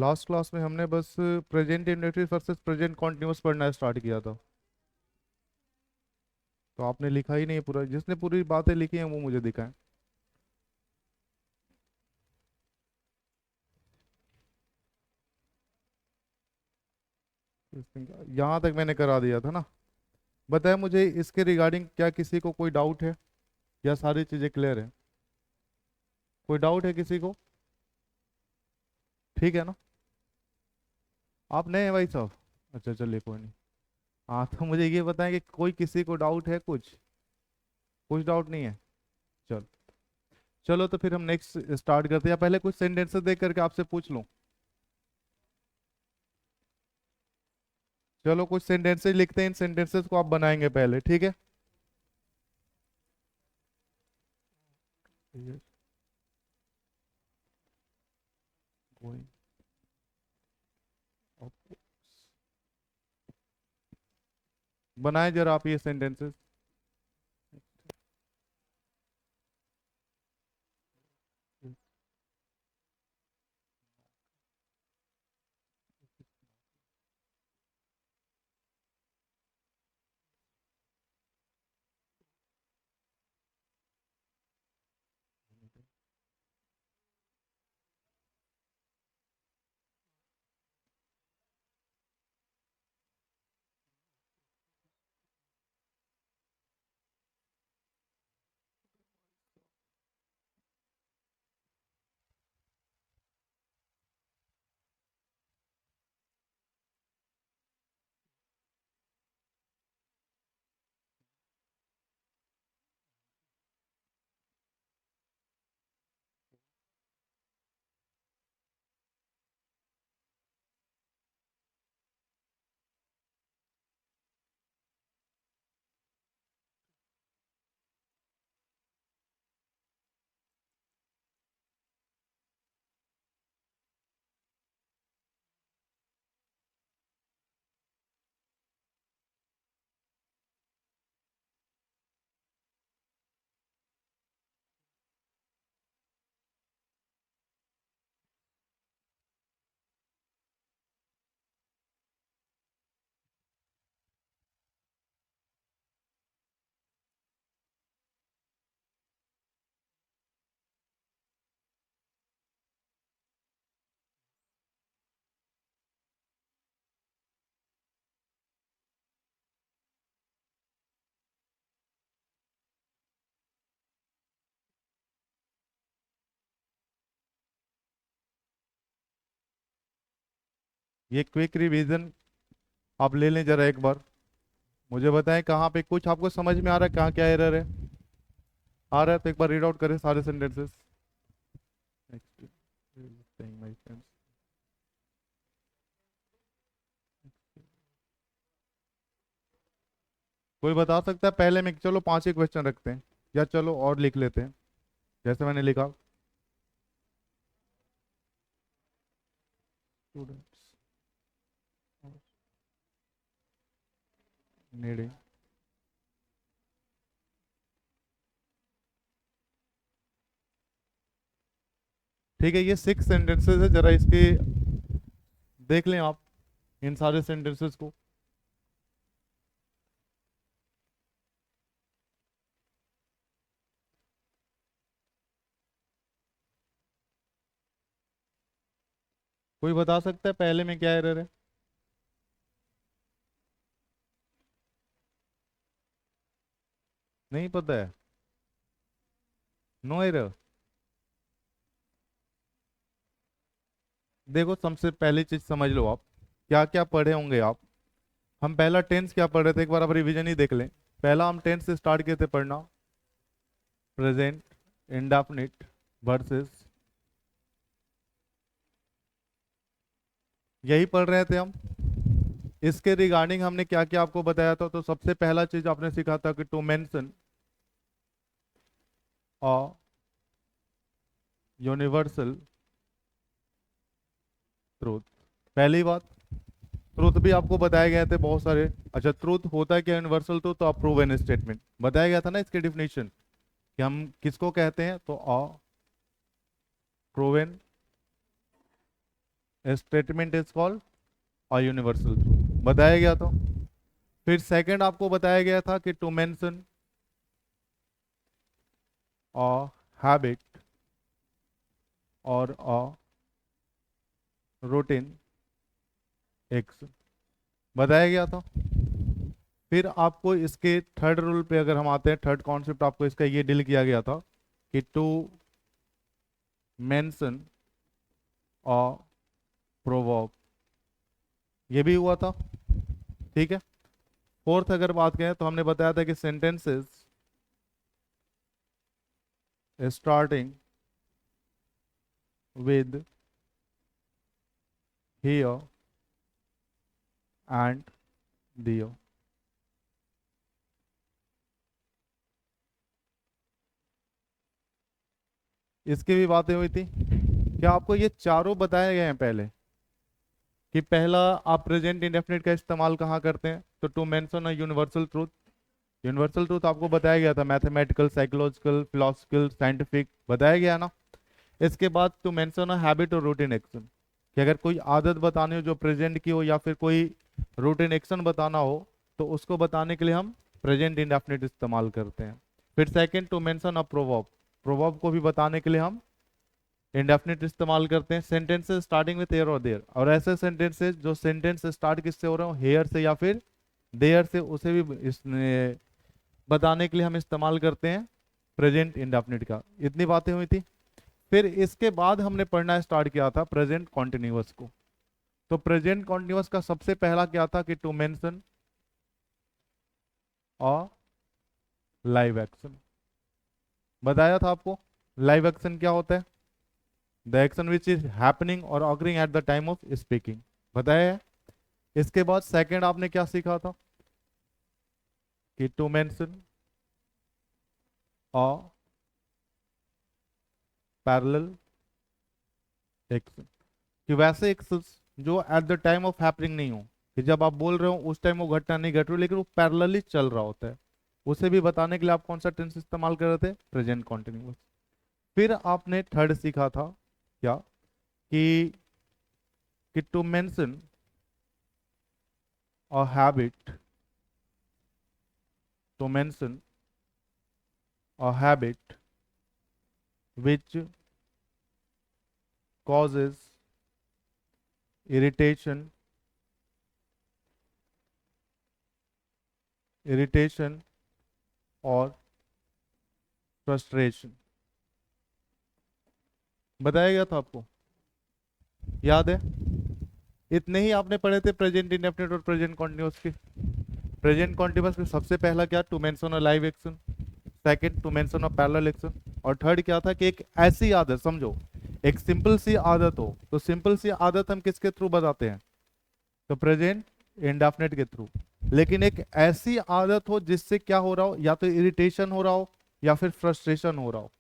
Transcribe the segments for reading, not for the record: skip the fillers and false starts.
Last class में हमने बस present indefinite versus present continuous पढ़ना स्टार्ट किया था। तो आपने लिखा ही नहीं पूरा, जिसने पूरी बातें लिखी हैं वो मुझे दिखाएं। यहाँ तक मैंने करा दिया था ना। बताया मुझे इसके रिगार्डिंग, क्या किसी को कोई डाउट है या सारी चीजें क्लियर है? कोई डाउट है किसी को? ठीक है ना? आप नए हैं भाई साहब? अच्छा चलिए कोई नहीं। हाँ तो मुझे ये बताएं कि कोई किसी को डाउट है कुछ? कुछ डाउट नहीं है? चल, चलो तो फिर हम नेक्स्ट स्टार्ट करते हैं, या पहले कुछ सेंटेंसेस देख करके आपसे पूछ लूं? चलो कुछ सेंटेंसेस लिखते हैं, इन सेंटेंसेस को आप बनाएंगे पहले, ठीक है? Yes, going up. बनाए जरा आप ये सेंटेंसेस। ये क्विक रिवीजन आप ले लें जरा एक बार। मुझे बताएं कहाँ पे कुछ आपको समझ में आ रहा है, कहाँ क्या एरर है? आ रहा है तो एक बार रीड आउट करें सारे सेंटेंसेस। कोई बता सकता है पहले में? चलो पांच ही क्वेश्चन रखते हैं, या चलो और लिख लेते हैं जैसे मैंने लिखा। Students needing. ठीक है, ये सिक्स सेंटेंसेस है, जरा इसके देख लें आप इन सारे सेंटेंसेस को। कोई बता सकता है पहले में क्या एरर है? नहीं पता है? No error. देखो सबसे पहली चीज समझ लो आप, क्या क्या पढ़े होंगे आप। हम पहला टेंस क्या पढ़ रहे थे, एक बार आप रिवीजन ही देख लें। पहला हम टेंस से स्टार्ट किए थे पढ़ना, प्रेजेंट इंडेफिनिट वर्सेस, यही पढ़ रहे थे हम। इसके रिगार्डिंग हमने क्या क्या आपको बताया था? तो सबसे पहला चीज आपने सीखा था कि to mention a universal truth. पहली बात, ट्रूथ भी आपको बताए गए थे बहुत सारे। अच्छा, ट्रूथ होता है क्या यूनिवर्सल ट्रूथ? तो प्रूवन स्टेटमेंट बताया गया था ना इसके डिफिनेशन, कि हम किसको कहते हैं, तो proven statement is called a universal truth, बताया गया तो। फिर सेकंड आपको बताया गया था कि टू मेंशन अ हैबिट और अ रूटीन एक्शन, बताया गया था। फिर आपको इसके थर्ड रूल पे अगर हम आते हैं, थर्ड कॉन्सेप्ट आपको इसका ये डील किया गया था कि टू मेंशन अ प्रोवर्ब, ये भी हुआ था, ठीक है। फोर्थ अगर बात करें तो हमने बताया था कि sentences starting with here and दियो, इसकी भी बातें हुई थी। क्या आपको ये चारों बताए गए हैं पहले कि पहला आप प्रेजेंट इंडेफिनिट का इस्तेमाल कहाँ करते हैं, तो to mention a universal truth. Universal truth आपको बताया गया था, मैथमेटिकल, साइकोलॉजिकल, फिलोसफिकल, साइंटिफिक, बताया गया ना। इसके बाद टू मेंशन अ हैबिट और रूटीन एक्शन, कि अगर कोई आदत बतानी हो जो प्रेजेंट की हो या फिर कोई रूटीन एक्शन बताना हो तो उसको बताने के लिए हम प्रेजेंट इंडेफिनिट इस्तेमाल करते हैं। फिर second to mention a proverb, proverb को भी बताने के लिए हम इंडेफिनिट इस्तेमाल करते हैं। सेंटेंसेस स्टार्टिंग विथ हेयर और देयर, और ऐसे सेंटेंसेस जो सेंटेंस स्टार्ट किससे हो रहे हो, हेयर से या फिर देयर से, उसे भी इसने बताने के लिए हम इस्तेमाल करते हैं प्रेजेंट इंडेफिनिट का। इतनी बातें हुई थी। फिर इसके बाद हमने पढ़ना स्टार्ट किया था प्रेजेंट कॉन्टिन्यूअस को। तो प्रेजेंट कॉन्टिन्यूअस का सबसे पहला क्या था कि to mention a live action, बताया था आपको। लाइव एक्शन क्या होता है, the action which is happening और occurring at the time of speaking, बताया है। इसके बाद सेकंड आपने क्या सीखा था कि to mention a parallel action, कि वैसे एक्शन जो at the time of happening नहीं हो, कि जब आप बोल रहे हो उस टाइम वो घटना नहीं घट रही लेकिन वो पैरेलली चल रहा होता है, उसे भी बताने के लिए आप कौन सा टेंस इस्तेमाल कर रहे थे, प्रेजेंट कॉन्टिन्यूअस। फिर आपने थर्ड सीखा था क्या कि to mention a habit, to mention a habit which causes irritation, irritation और frustration, बताया गया था आपको, याद है। इतने ही आपने पढ़े थे प्रेजेंट इंडेफिनिट और प्रेजेंट कॉन्टिन्यूअस के। प्रेजेंट कॉन्टिन्यूअस में सबसे पहला क्या, to mention a live action, second to mention a parallel action, और थर्ड क्या था कि एक ऐसी आदत, समझो एक सिंपल सी आदत हो, तो सिंपल सी आदत हम किसके थ्रू बताते हैं, तो प्रेजेंट इंडेफिनिट के थ्रू। लेकिन एक ऐसी आदत हो जिससे क्या हो रहा हो, या तो इरिटेशन हो रहा हो या फिर फ्रस्ट्रेशन हो रहा हो,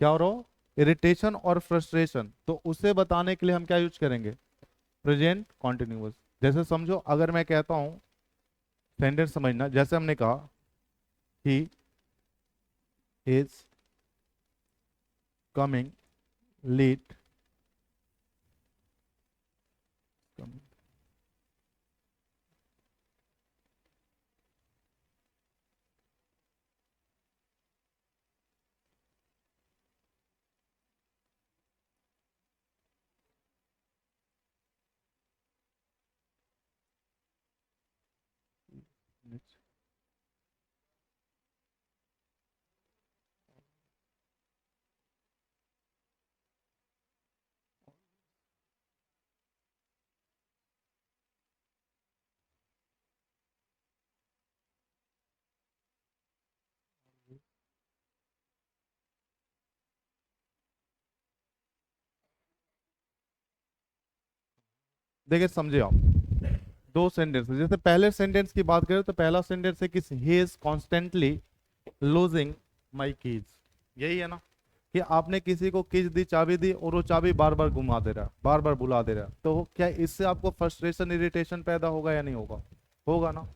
क्या हो रहा हो, इरिटेशन और फ्रस्ट्रेशन, तो उसे बताने के लिए हम क्या यूज करेंगे, प्रेजेंट कॉन्टिन्यूअस। जैसे समझो अगर मैं कहता हूं, सेंटेंस समझना, जैसे हमने कहा ही इज कमिंग लेट, देखिए समझे आप, दो सेंटेंस, जैसे पहले सेंटेंस की बात करें तो पहला सेंटेंस है कि he is constantly losing my keys, यही है ना, कि आपने किसी को कीज दी, चाबी दी, और वो चाबी बार बार घुमा दे रहा है, बार बार बुला दे रहा है, तो क्या इससे आपको फ्रस्ट्रेशन इरिटेशन पैदा होगा या नहीं होगा, होगा ना।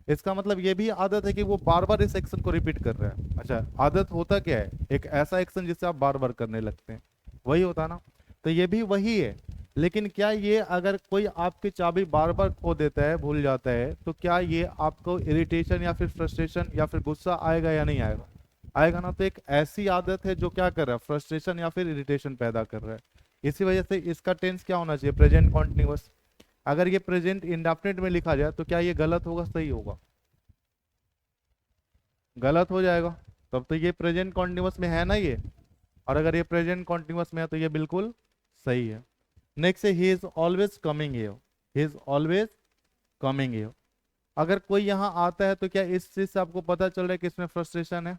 इसका मतलब ये भी आदत है कि वो बार बार इस एक्शन को रिपीट कर रहा है। अच्छा, आदत होता क्या है, एक ऐसा एक्शन जिससे आप बार बार करने लगते हैं, वही होता है ना। तो ये भी वही है, लेकिन क्या ये अगर कोई आपकी चाबी बार बार खो देता है, भूल जाता है, तो क्या ये आपको इरिटेशन या फिर फ्रस्ट्रेशन या फिर गुस्सा आएगा या नहीं आएगा? आएगा ना। तो एक ऐसी आदत है जो क्या कर रहा है, फ्रस्ट्रेशन या फिर इरिटेशन पैदा कर रहा है। इसी वजह से इसका टेंस क्या होना चाहिए, प्रेजेंट कॉन्टिन्यूअस। अगर ये प्रेजेंट इंडेफिनिट में लिखा जाए तो क्या ये गलत होगा, सही होगा? गलत हो जाएगा। तब तो ये प्रेजेंट कॉन्टिन्यूअस में है ना ये। और अगर ये प्रेजेंट कॉन्टिन्यूअस में है तो ये बिल्कुल सही है। नेक्स्ट है he is always coming here. He is always coming here. अगर कोई यहाँ आता है तो क्या इस चीज से आपको पता चल रहा है कि इसमें फ्रस्ट्रेशन है?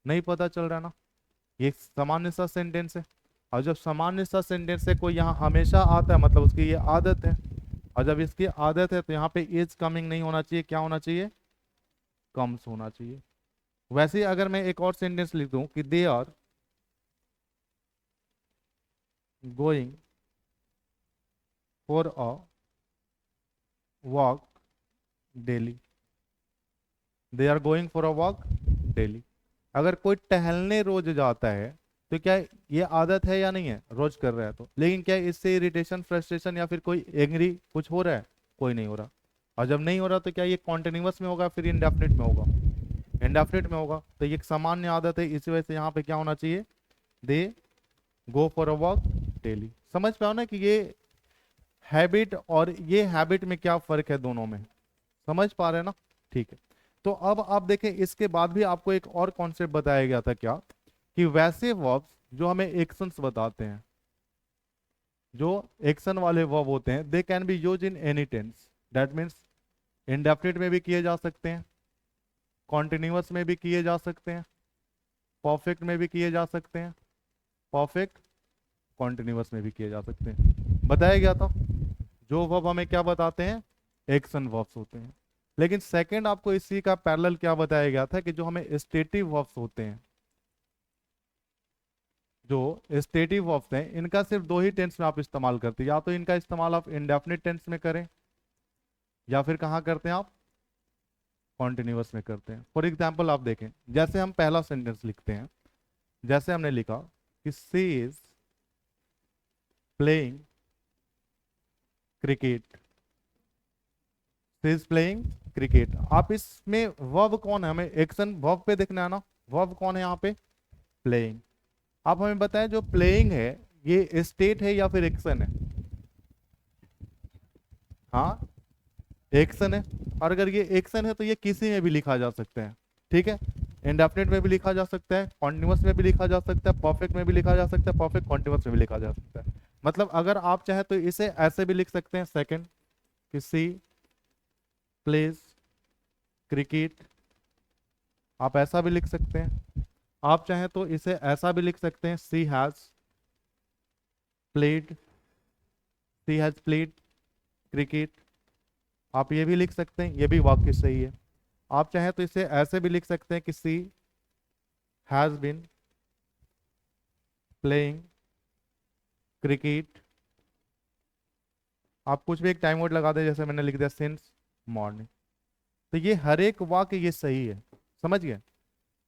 नहीं पता चल रहा ना। ये एक सामान्य सा सेंटेंस है। और जब सामान्य सा सेंटेंस से कोई यहाँ हमेशा आता है मतलब उसकी ये आदत है। और जब इसकी आदत है तो यहाँ पे इज कमिंग नहीं होना चाहिए, क्या होना चाहिए, कम्स होना चाहिए। वैसे ही अगर मैं एक और सेंटेंस लिख दूं कि they are going for a walk daily. They are going for a walk daily. अगर कोई टहलने रोज जाता है तो क्या ये आदत है या नहीं है, रोज कर रहा है तो। लेकिन क्या इससे इरिटेशन, फ्रस्ट्रेशन या फिर कोई एंग्री कुछ हो रहा है? कोई नहीं हो रहा। और जब नहीं हो रहा तो क्या ये कॉन्टिन्यूअस में होगा फिर इंडेफिनिट में होगा? इंडेफिनिट में होगा। तो ये एक सामान्य आदत है, इसी वजह से यहाँ पे क्या होना चाहिए, they go for a walk daily. समझ पाओ ना कि ये हैबिट और ये हैबिट में क्या फर्क है दोनों में, समझ पा रहे हैं ना? ठीक है। तो अब आप देखें इसके बाद भी आपको एक और कॉन्सेप्ट बताया गया था, क्या कि वैसे वर्ब्स जो हमें एक्शंस बताते हैं, जो एक्शन वाले वर्ब होते हैं, they can be use in any tense. That means indefinite में भी किए जा सकते हैं, कॉन्टिन्यूअस में भी किए जा सकते हैं, परफेक्ट में भी किए जा सकते हैं, परफेक्ट कॉन्टिन्यूअस में भी किए जा सकते हैं। बताया गया था जो वर्ब हमें क्या बताते हैं, एक्शन वर्ब्स होते हैं। लेकिन सेकंड आपको इसी का पैरेलल क्या बताया गया था कि जो हमें स्टेटिव वर्ब्स होते हैं, जो स्टेटिव वर्ब्स हैं, इनका सिर्फ दो ही टेंस में आप इस्तेमाल करते हैं। या तो इनका इस्तेमाल आप इंडेफिनिट टेंस में करें या फिर कहाँ करते हैं आप, कॉन्टिन्यूअस में करते हैं। फॉर एग्जाम्पल आप देखें, जैसे हम पहला सेंटेंस लिखते हैं, जैसे हमने लिखा कि she is playing cricket. She is playing cricket. आप इसमें वर्ब कौन है, हमें एक्शन वर्ब पे देखना है ना। वर्ब कौन है यहाँ पे, प्लेइंग। आप हमें बताएं जो प्लेइंग है ये स्टेट है या फिर एक्शन है? हाँ, एक्शन है। और अगर ये एक्शन है तो ये किसी में भी लिखा जा सकता है। ठीक है, इंडेफिनिट में भी लिखा जा सकता है, कॉन्टिन्यूअस में भी लिखा जा सकता है, परफेक्ट में भी लिखा जा सकता है, परफेक्ट कॉन्टिन्यूअस में भी लिखा जा सकता है। मतलब अगर आप चाहे तो इसे ऐसे भी लिख सकते हैं, सेकंड कि सी प्लेज क्रिकेट। आप ऐसा भी लिख सकते हैं। आप चाहें तो इसे ऐसा भी लिख सकते हैं, she has played, she has played cricket. आप ये भी लिख सकते हैं, ये भी वाक्य सही है। आप चाहें तो इसे ऐसे भी लिख सकते हैं कि she has been playing cricket. आप कुछ भी एक टाइम वर्ड लगा दें, जैसे मैंने लिख दिया सिंस मॉर्निंग। तो ये हर एक वाक्य ये सही है, समझ गए?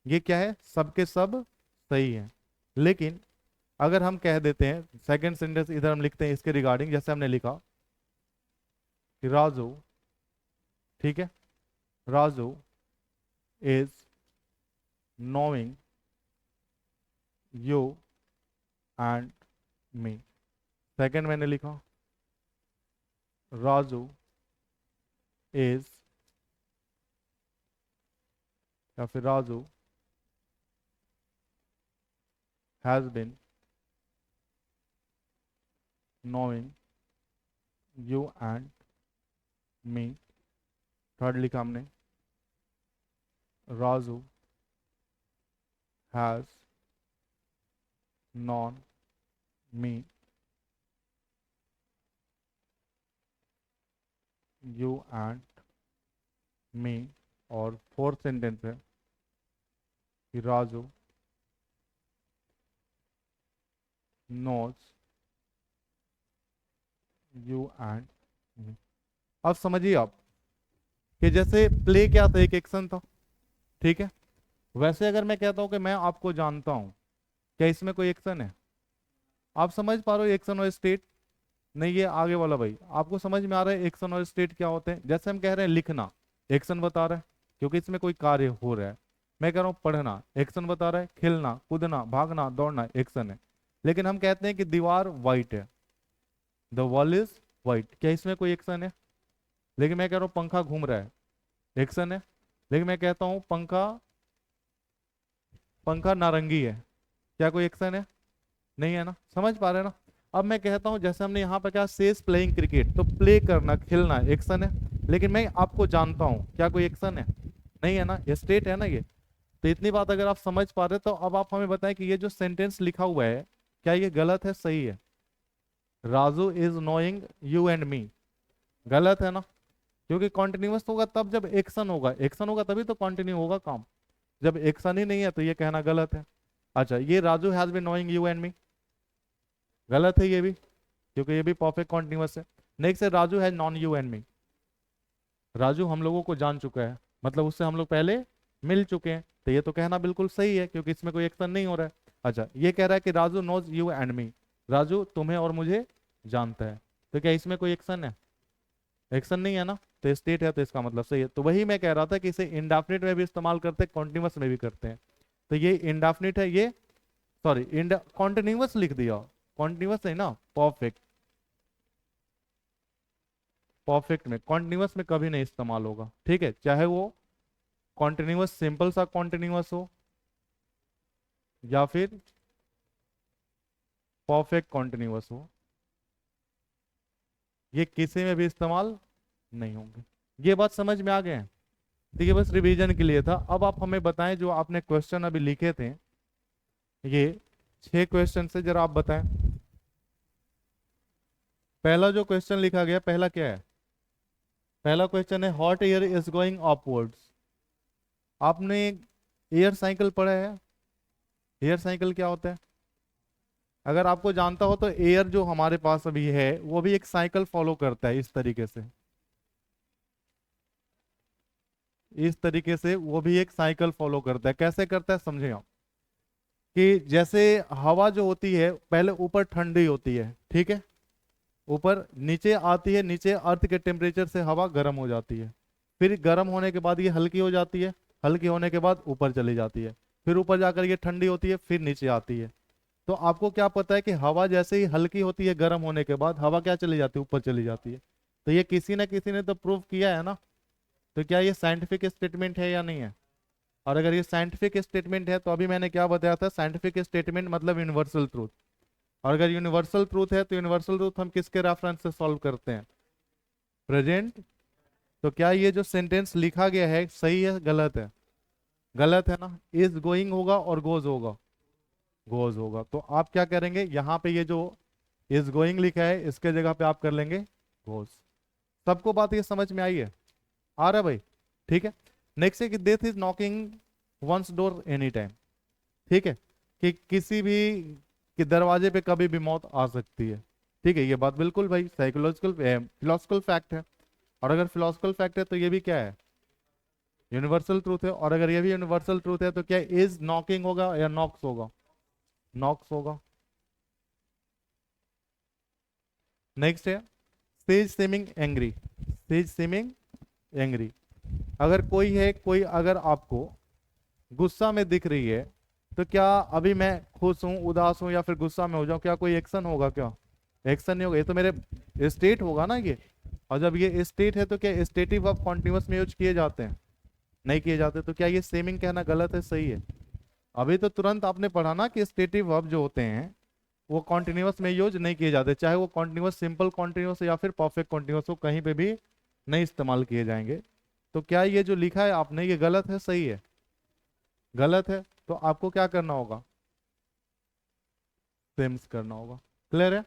ये क्या है, सबके सब सही है। लेकिन अगर हम कह देते हैं सेकंड सेंटेंस इधर हम लिखते हैं इसके रिगार्डिंग, जैसे हमने लिखा कि राजू, ठीक है, Raju is knowing you and me. Second मैंने लिखा राजू इज, या फिर Raju has been knowing you and me. Third लिखा हमने Raju has known me you and me. और फोर्थ सेंटेंस है कि Raju knows you and me. अब समझिए आप कि जैसे प्ले क्या था, एक एक्शन था, ठीक है। वैसे अगर मैं कहता हूं कि मैं आपको जानता हूं, क्या इसमें कोई एक्शन है? आप समझ पा रहे हो एक्शन और स्टेट? नहीं, ये आगे वाला भाई आपको समझ में आ रहा है एक्शन और स्टेट क्या होते हैं? जैसे हम कह रहे हैं लिखना, एक्शन बता रहा है क्योंकि इसमें कोई कार्य हो रहा है। मैं कह रहा हूँ पढ़ना, एक्शन बता रहा है। खेलना, कूदना, भागना, दौड़ना, एक्शन है। लेकिन हम कहते हैं कि दीवार वाइट है, द वॉल इज वाइट, क्या इसमें कोई एक्शन है? लेकिन मैं कह रहा हूँ पंखा घूम रहा है, एक्शन है। लेकिन मैं कहता हूँ पंखा पंखा नारंगी है, क्या कोई एक्शन है? नहीं है ना, समझ पा रहे हैं ना? अब मैं कहता हूं जैसे हमने यहाँ पे क्या, सेज प्लेइंग क्रिकेट, तो प्ले करना, खेलना एक्शन है। लेकिन मैं आपको जानता हूं, क्या कोई एक्शन है? नहीं है ना, ये स्टेट है ना ये। तो इतनी बात अगर आप समझ पा रहे तो अब आप हमें बताएं कि ये जो सेंटेंस लिखा हुआ है, क्या ये गलत है सही है? Raju is knowing you and me, गलत है ना? क्योंकि कॉन्टिन्यूअस होगा तब जब एक्शन होगा, एक्शन होगा तभी तो कंटिन्यू होगा काम। जब एक्शन ही नहीं है तो ये कहना गलत है। अच्छा, ये Raju has been knowing you and me, गलत है ये भी, क्योंकि ये भी परफेक्ट कॉन्टिन्यूअस है। नेक्स्ट है Raju has non you and me, Raju हम लोगों को जान चुका है, मतलब उससे हम लोग पहले मिल चुके हैं। तो ये तो कहना बिल्कुल सही है क्योंकि इसमें कोई एक्शन नहीं हो रहा है। अच्छा, ये कह रहा है कि Raju knows you and me, Raju तुम्हें और मुझे जानता है। तो क्या इसमें कोई एक्शन है? एक्शन नहीं है ना, तो स्टेट है, तो इसका मतलब सही है। तो वही मैं कह रहा था कि इसे इंडेफिनिट में भी इस्तेमाल करते हैं, कॉन्टिन्यूअस में भी करते हैं। तो ये इंडेफिनिट है, ये सॉरी कॉन्टिन्यूअस लिख दिया, कॉन्टिन्यूअस है ना, परफेक्ट। परफेक्ट में, कॉन्टिन्यूअस में कभी नहीं इस्तेमाल होगा, ठीक है? चाहे वो कॉन्टिन्यूअस सिंपल सा कॉन्टिन्यूअस हो या फिर परफेक्ट कॉन्टिन्यूअस हो, ये किसी में भी इस्तेमाल नहीं होंगे। ये बात समझ में आ गए हैं? ठीक है, बस रिवीजन के लिए था। अब आप हमें बताएं जो आपने क्वेश्चन अभी लिखे थे, ये 6 क्वेश्चन से जरा आप बताएं। पहला जो क्वेश्चन लिखा गया, पहला क्या है? पहला क्वेश्चन है hot air is going upwards. आपने एयर साइकिल पढ़ा है? एयर साइकिल क्या होता है? अगर आपको जानता हो तो एयर जो हमारे पास अभी है वो भी एक साइकिल फॉलो करता है, इस तरीके से, इस तरीके से वो भी एक साइकिल फॉलो करता है। कैसे करता है समझे आप? कि जैसे हवा जो होती है पहले ऊपर ठंडी होती है, ठीक है, ऊपर नीचे आती है, नीचे अर्थ के टेम्परेचर से हवा गर्म हो जाती है। फिर गर्म होने के बाद ये हल्की हो जाती है, हल्की होने के बाद ऊपर चली जाती है। फिर ऊपर जाकर ये ठंडी होती है, फिर नीचे आती है। तो आपको क्या पता है कि हवा जैसे ही हल्की होती है गर्म होने के बाद हवा क्या चली जाती है, ऊपर चली जाती है। तो ये किसी ना किसी ने तो प्रूव किया है ना। तो क्या ये साइंटिफिक स्टेटमेंट है या नहीं है? और अगर ये साइंटिफिक स्टेटमेंट है तो अभी मैंने क्या बताया था, साइंटिफिक स्टेटमेंट मतलब यूनिवर्सल ट्रूथ। और अगर यूनिवर्सल ट्रूथ है तो यूनिवर्सल ट्रूथ हम किसके रेफरेंस से सॉल्व करते हैं? प्रेजेंट। तो क्या ये जो सेंटेंस लिखा गया है सही है गलत है? गलत है ना, इज गोइंग होगा और गोज होगा, गोज होगा। तो आप क्या करेंगे, यहाँ पे ये जो इज गोइंग लिखा है इसके जगह पे आप कर लेंगे गोज। सबको बात ये समझ में आई है? आ रहा है भाई? ठीक है। नेक्स्ट है कि death is knocking one's door any time, ठीक है, कि किसी भी के दरवाजे पे कभी भी मौत आ सकती है। ठीक है, ये बात बिल्कुल भाई साइकोलॉजिकल फिलोसफिकल फैक्ट है। और अगर फिलोसफिकल फैक्ट है तो ये भी क्या है, यूनिवर्सल ट्रूथ है। और अगर ये भी यूनिवर्सल ट्रूथ है तो क्या इज नॉकिंग होगा या नॉक्स होगा? नॉक्स होगा। नेक्स्ट है she's seeming angry, she's seeming angry. अगर कोई है, कोई अगर आपको गुस्सा में दिख रही है तो क्या अभी मैं खुश हूं, उदास हूं या फिर गुस्सा में हो जाऊं, क्या कोई एक्शन होगा? क्या एक्शन नहीं होगा, ये तो मेरे स्टेट होगा ना ये। और जब ये स्टेट है तो क्या स्टेटिव वर्ब कॉन्टिन्यूअस में यूज किए जाते हैं? नहीं किए जाते। तो क्या ये सेमिंग कहना गलत है सही है? अभी तो तुरंत आपने पढ़ा ना कि स्टेटिव वर्ब जो होते हैं वो कॉन्टिन्यूअस में यूज नहीं किए जाते, चाहे वो कॉन्टिन्यूअस सिंपल कॉन्टिन्यूअस या फिर परफेक्ट कॉन्टिन्यूअस हो, कहीं पे भी नहीं इस्तेमाल किए जाएंगे। तो क्या ये जो लिखा है आपने ये गलत है सही है? गलत है। तो आपको क्या करना होगा, सेम्स करना होगा। क्लियर है?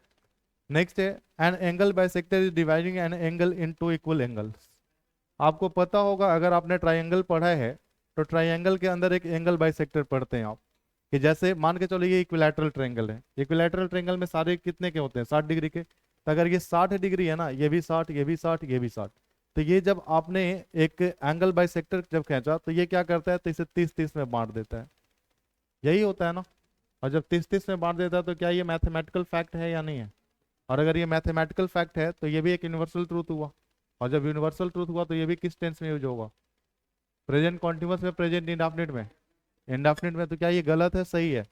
नेक्स्ट है an angle bisector is dividing an angle into equal angles. आपको पता होगा अगर आपने ट्राइंगल पढ़ा है तो ट्राइंगल के अंदर एक एंगल बाइसेक्टर पढ़ते हैं आप। कि जैसे मान के चलो ये इक्विलैटरल ट्रायंगल है, इक्विलैटरल ट्रायंगल में सारे कितने के होते हैं, 60 डिग्री के। तो अगर ये 60 डिग्री है ना, ये भी 60, ये भी 60, ये भी 60। तो ये जब आपने एक एंगल बाइसेक्टर जब खींचा तो ये क्या करता है, तो इसे 30-30 में बांट देता है। यही होता है ना। और जब 30-30 में बांट देता है तो क्या ये मैथमेटिकल फैक्ट है या नहीं है? और अगर ये मैथमेटिकल फैक्ट है तो ये भी एक यूनिवर्सल ट्रूथ हुआ। और जब यूनिवर्सल ट्रूथ हुआ तो ये भी किस टेंस में यूज होगा? प्रेजेंट कॉन्टिन्यूअस में, प्रेजेंट इंडेफिनिट में? इंडेफिनिट में। तो क्या ये गलत है, सही है?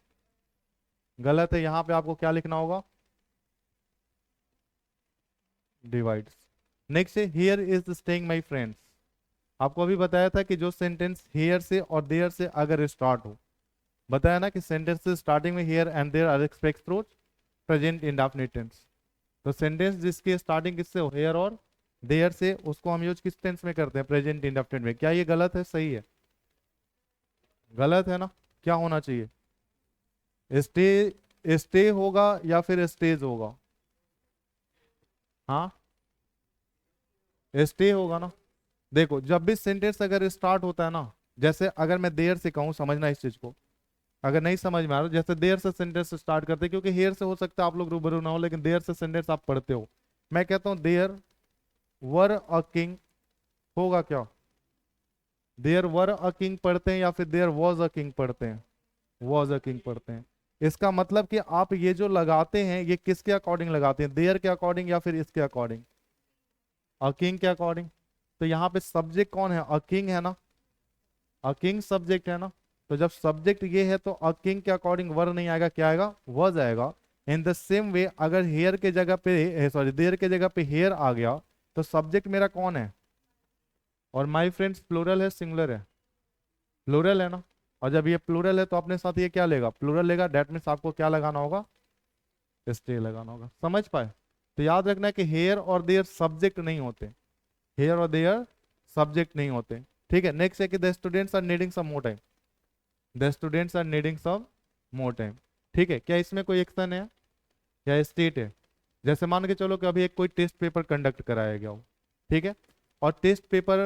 गलत है। यहाँ पे आपको क्या लिखना होगा? डिवाइड्स। नेक्स्ट है here is staying my friends. आपको अभी बताया था कि जो सेंटेंस हियर से और देयर से अगर स्टार्ट हो, बताया ना कि सेंटेंस स्टार्टिंग में here and there are expect through present indefinite tense. तो सेंटेंस जिसकी स्टार्टिंग किससे हो, हेयर और देयर से, उसको हम यूज किस टेंस में करते हैं? प्रेजेंट इंडेफिनिट में। क्या ये गलत है, सही है? गलत है ना? क्या होना चाहिए? स्टे, स्टे होगा या फिर स्टेज होगा? हाँ, स्टे होगा ना। देखो, जब भी सेंटेंस अगर स्टार्ट होता है ना, जैसे अगर मैं देयर से कहूँ, समझना इस चीज को, अगर नहीं समझ में आ रहा, जैसे देयर से सेंटेंस स्टार्ट करते हैं, क्योंकि हेयर से हो सकता है आप लोग रूबरू ना हो, लेकिन देयर से सेंटेंस आप पढ़ते हो। मैं कहता हूं देयर वर अ किंग, होगा क्या? देयर वर अ किंग पढ़ते हैं या फिर देयर वॉज अ किंग पढ़ते हैं? वॉज अ किंग पढ़ते हैं। इसका मतलब कि आप ये जो लगाते हैं ये किसके अकॉर्डिंग लगाते हैं? देयर के अकॉर्डिंग या फिर इसके अकॉर्डिंग? अ किंग के अकॉर्डिंग। तो यहाँ पे सब्जेक्ट कौन है? अ किंग है ना। अ किंग सब्जेक्ट है ना। तो जब सब्जेक्ट ये है तो अ किंग के अकॉर्डिंग वर नहीं आएगा, क्या आएगा? वॉज आएगा। इन द सेम वे अगर हेयर के जगह पे, सॉरी, देयर के जगह पे हेयर आ गया, तो सब्जेक्ट मेरा कौन है? और माई फ्रेंड्स प्लूरल है, सिंगुलर है? प्लूरल है ना। और जब ये प्लूरल है तो अपने साथ ये क्या लेगा? प्लूरल लेगा। डेट मीन्स आपको क्या लगाना होगा? स्टे लगाना होगा। समझ पाए? तो याद रखना है कि हेयर और देयर सब्जेक्ट नहीं होते। हेयर और देयर सब्जेक्ट नहीं होते। ठीक है। नेक्स्ट है कि the students are needing some more time. The students are needing some more time. ठीक है। क्या इसमें कोई एक्शन है या स्टेट है? जैसे मान के चलो कि अभी एक कोई टेस्ट पेपर कंडक्ट कराया गया हो, ठीक है, और टेस्ट पेपर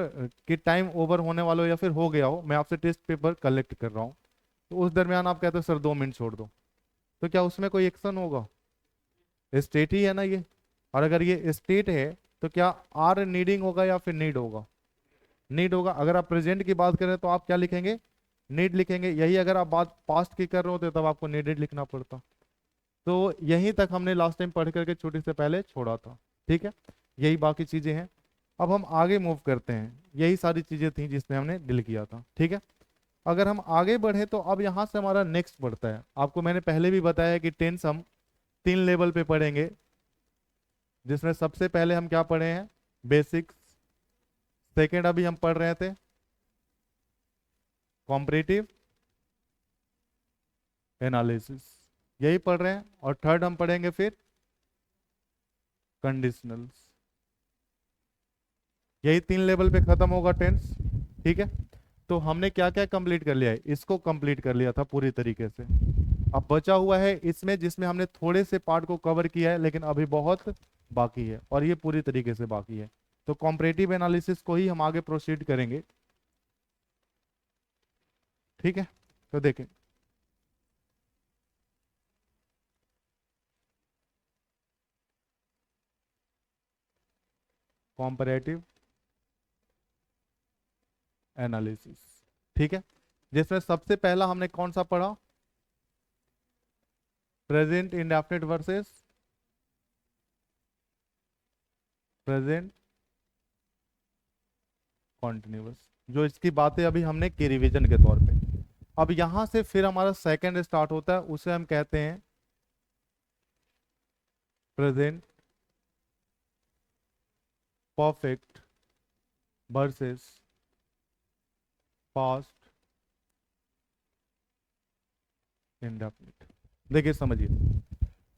के टाइम ओवर होने वाला हो या फिर हो गया हो, मैं आपसे टेस्ट पेपर कलेक्ट कर रहा हूँ, तो उस दरमियान आप कहते हो सर 2 मिनट छोड़ दो, तो क्या उसमें कोई एक्शन होगा? स्टेट ही है ना ये। और अगर ये स्टेट है तो क्या आर नीडिंग होगा या फिर नीड होगा? नीड होगा। अगर आप प्रेजेंट की बात करें तो आप क्या लिखेंगे? नीड लिखेंगे। यही अगर आप बात पास्ट की कर रहे होते तब आपको नीडेड लिखना पड़ता। तो यहीं तक हमने लास्ट टाइम पढ़ करके छुट्टी से पहले छोड़ा था। ठीक है। यही बाकी चीजें हैं। अब हम आगे मूव करते हैं। यही सारी चीजें थी जिसमें हमने डील किया था। ठीक है। अगर हम आगे बढ़े तो अब यहाँ से हमारा नेक्स्ट बढ़ता है। आपको मैंने पहले भी बताया कि टेंस हम 3 लेवल पे पढ़ेंगे, जिसमें सबसे पहले हम क्या पढ़े हैं? बेसिक्स। सेकेंड अभी हम पढ़ रहे थे कॉम्परेटिव एनालिसिस, यही पढ़ रहे हैं। और थर्ड हम पढ़ेंगे फिर कंडीशनल्स। यही 3 लेवल पे खत्म होगा टेंस। ठीक है। तो हमने क्या क्या कंप्लीट कर लिया है? इसको कंप्लीट कर लिया था पूरी तरीके से। अब बचा हुआ है इसमें, जिसमें हमने थोड़े से पार्ट को कवर किया है, लेकिन अभी बहुत बाकी है और ये पूरी तरीके से बाकी है। तो कॉम्परेटिव एनालिसिस को ही हम आगे प्रोसीड करेंगे। ठीक है। तो देखें, कॉम्परेटिव एनालिसिस। ठीक है। जिसमें सबसे पहला हमने कौन सा पढ़ा? Present indefinite versus present continuous, जो इसकी बातें अभी हमने की रिवीजन के तौर पे। अब यहां से फिर हमारा सेकंड स्टार्ट होता है, उसे हम कहते हैं present perfect versus past indefinite. देखिए समझिए,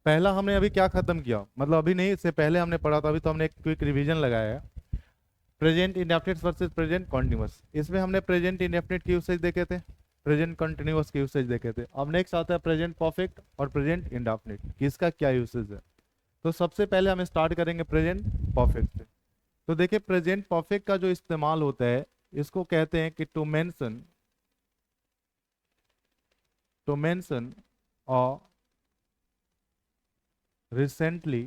पहला हमने अभी क्या खत्म किया, मतलब अभी नहीं, इससे पहले हमने पढ़ा था, अभी तो हमने एक क्विक रिवीजन लगाया है। Present indefinite versus present continuous. इसमें हमने प्रेजेंट इंडेफिनिट की यूसेज देखे थे, प्रेजेंट कंटिन्यूअस की यूसेज देखे थे। अब नेक्स्ट आता है प्रेजेंट परफेक्ट और प्रेजेंट इंडेफिनिट, किसका क्या यूसेज है। तो सबसे पहले हम स्टार्ट करेंगे प्रेजेंट परफेक्ट से। तो देखिए, प्रेजेंट परफेक्ट का जो इस्तेमाल होता है, इसको कहते हैं कि to mention a recently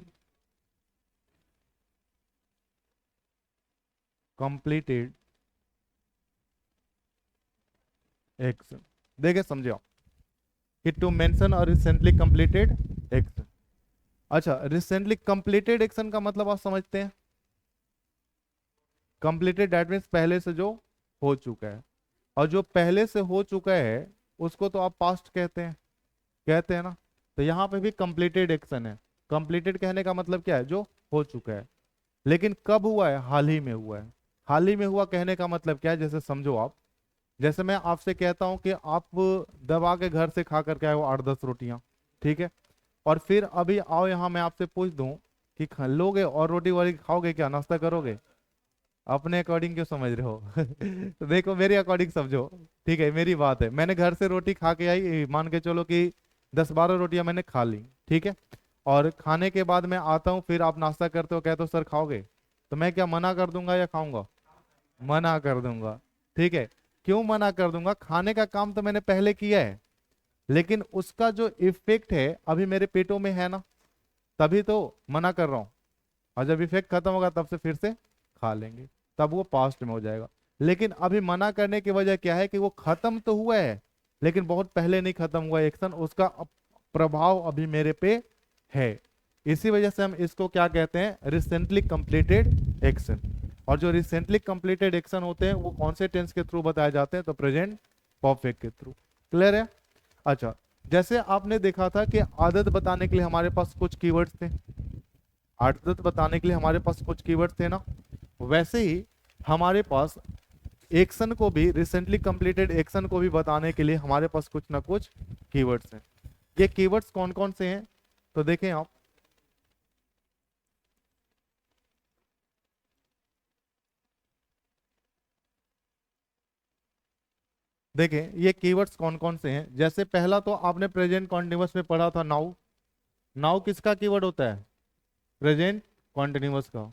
completed action. देखिए समझे आप, कि to mention a recently completed action. अच्छा, रिसेंटली कंप्लीटेड एक्शन का मतलब आप समझते हैं? कंप्लीटेड दैट मीन्स पहले से जो हो चुका है, और जो पहले से हो चुका है उसको तो आप पास्ट कहते हैं ना। तो यहाँ पे भी कंप्लीटेड एक्शन है। कंप्लीटेड कहने का मतलब क्या है? जो हो चुका है। लेकिन कब हुआ है? हाल ही में हुआ है। हाल ही में हुआ कहने का मतलब क्या है? जैसे समझो आप, जैसे मैं आपसे कहता हूं कि आप दबा के घर से खा करके आए हो 8-10 रोटियां, ठीक है, और फिर अभी आओ यहाँ मैं आपसे पूछ दूं कि लोगे और रोटी वाली खाओगे क्या, नाश्ता करोगे? अपने अकॉर्डिंग क्यों समझ रहे हो? तो देखो मेरे अकॉर्डिंग समझो। ठीक है, मेरी बात है, मैंने घर से रोटी खा के आई, मान के चलो कि 10-12 रोटियां मैंने खा ली, ठीक है, और खाने के बाद मैं आता हूँ, फिर आप नाश्ता करते हो, कहते हो सर खाओगे, तो मैं क्या मना कर दूंगा या खाऊंगा? मना कर दूंगा। ठीक है, क्यों मना कर दूंगा? खाने का काम तो मैंने पहले किया है, लेकिन उसका जो इफेक्ट है अभी मेरे पेटों में है ना, तभी तो मना कर रहा हूं। और जब इफेक्ट खत्म होगा तब से फिर से खा लेंगे, तब वो पास्ट में हो जाएगा। लेकिन अभी मना करने की वजह क्या है कि वो खत्म तो हुआ है, लेकिन बहुत पहले नहीं खत्म हुआ एक्शन, उसका प्रभाव अभी मेरे पे है। इसी वजह से हम इसको क्या कहते हैं? Recently completed action. और जो रिसेंटली कंप्लीटेड एक्शन होते हैं वो कौन से टेंस के थ्रू बताए जाते हैं? तो प्रेजेंट परफेक्ट के थ्रू। क्लियर है? अच्छा, जैसे आपने देखा था कि आदत बताने के लिए हमारे पास कुछ कीवर्ड्स थे, आदत बताने के लिए हमारे पास कुछ कीवर्ड्स थे ना, वैसे ही हमारे पास एक्शन को भी, रिसेंटली कंप्लीटेड एक्शन को भी बताने के लिए हमारे पास कुछ ना कुछ कीवर्ड्स हैं। ये कीवर्ड्स कौन कौन से हैं? तो देखें आप, देखें ये कीवर्ड्स कौन कौन से हैं। जैसे पहला तो आपने प्रेजेंट कॉन्टिन्यूअस में पढ़ा था, नाउ। नाउ किसका कीवर्ड होता है? प्रेजेंट कॉन्टिन्यूअस का।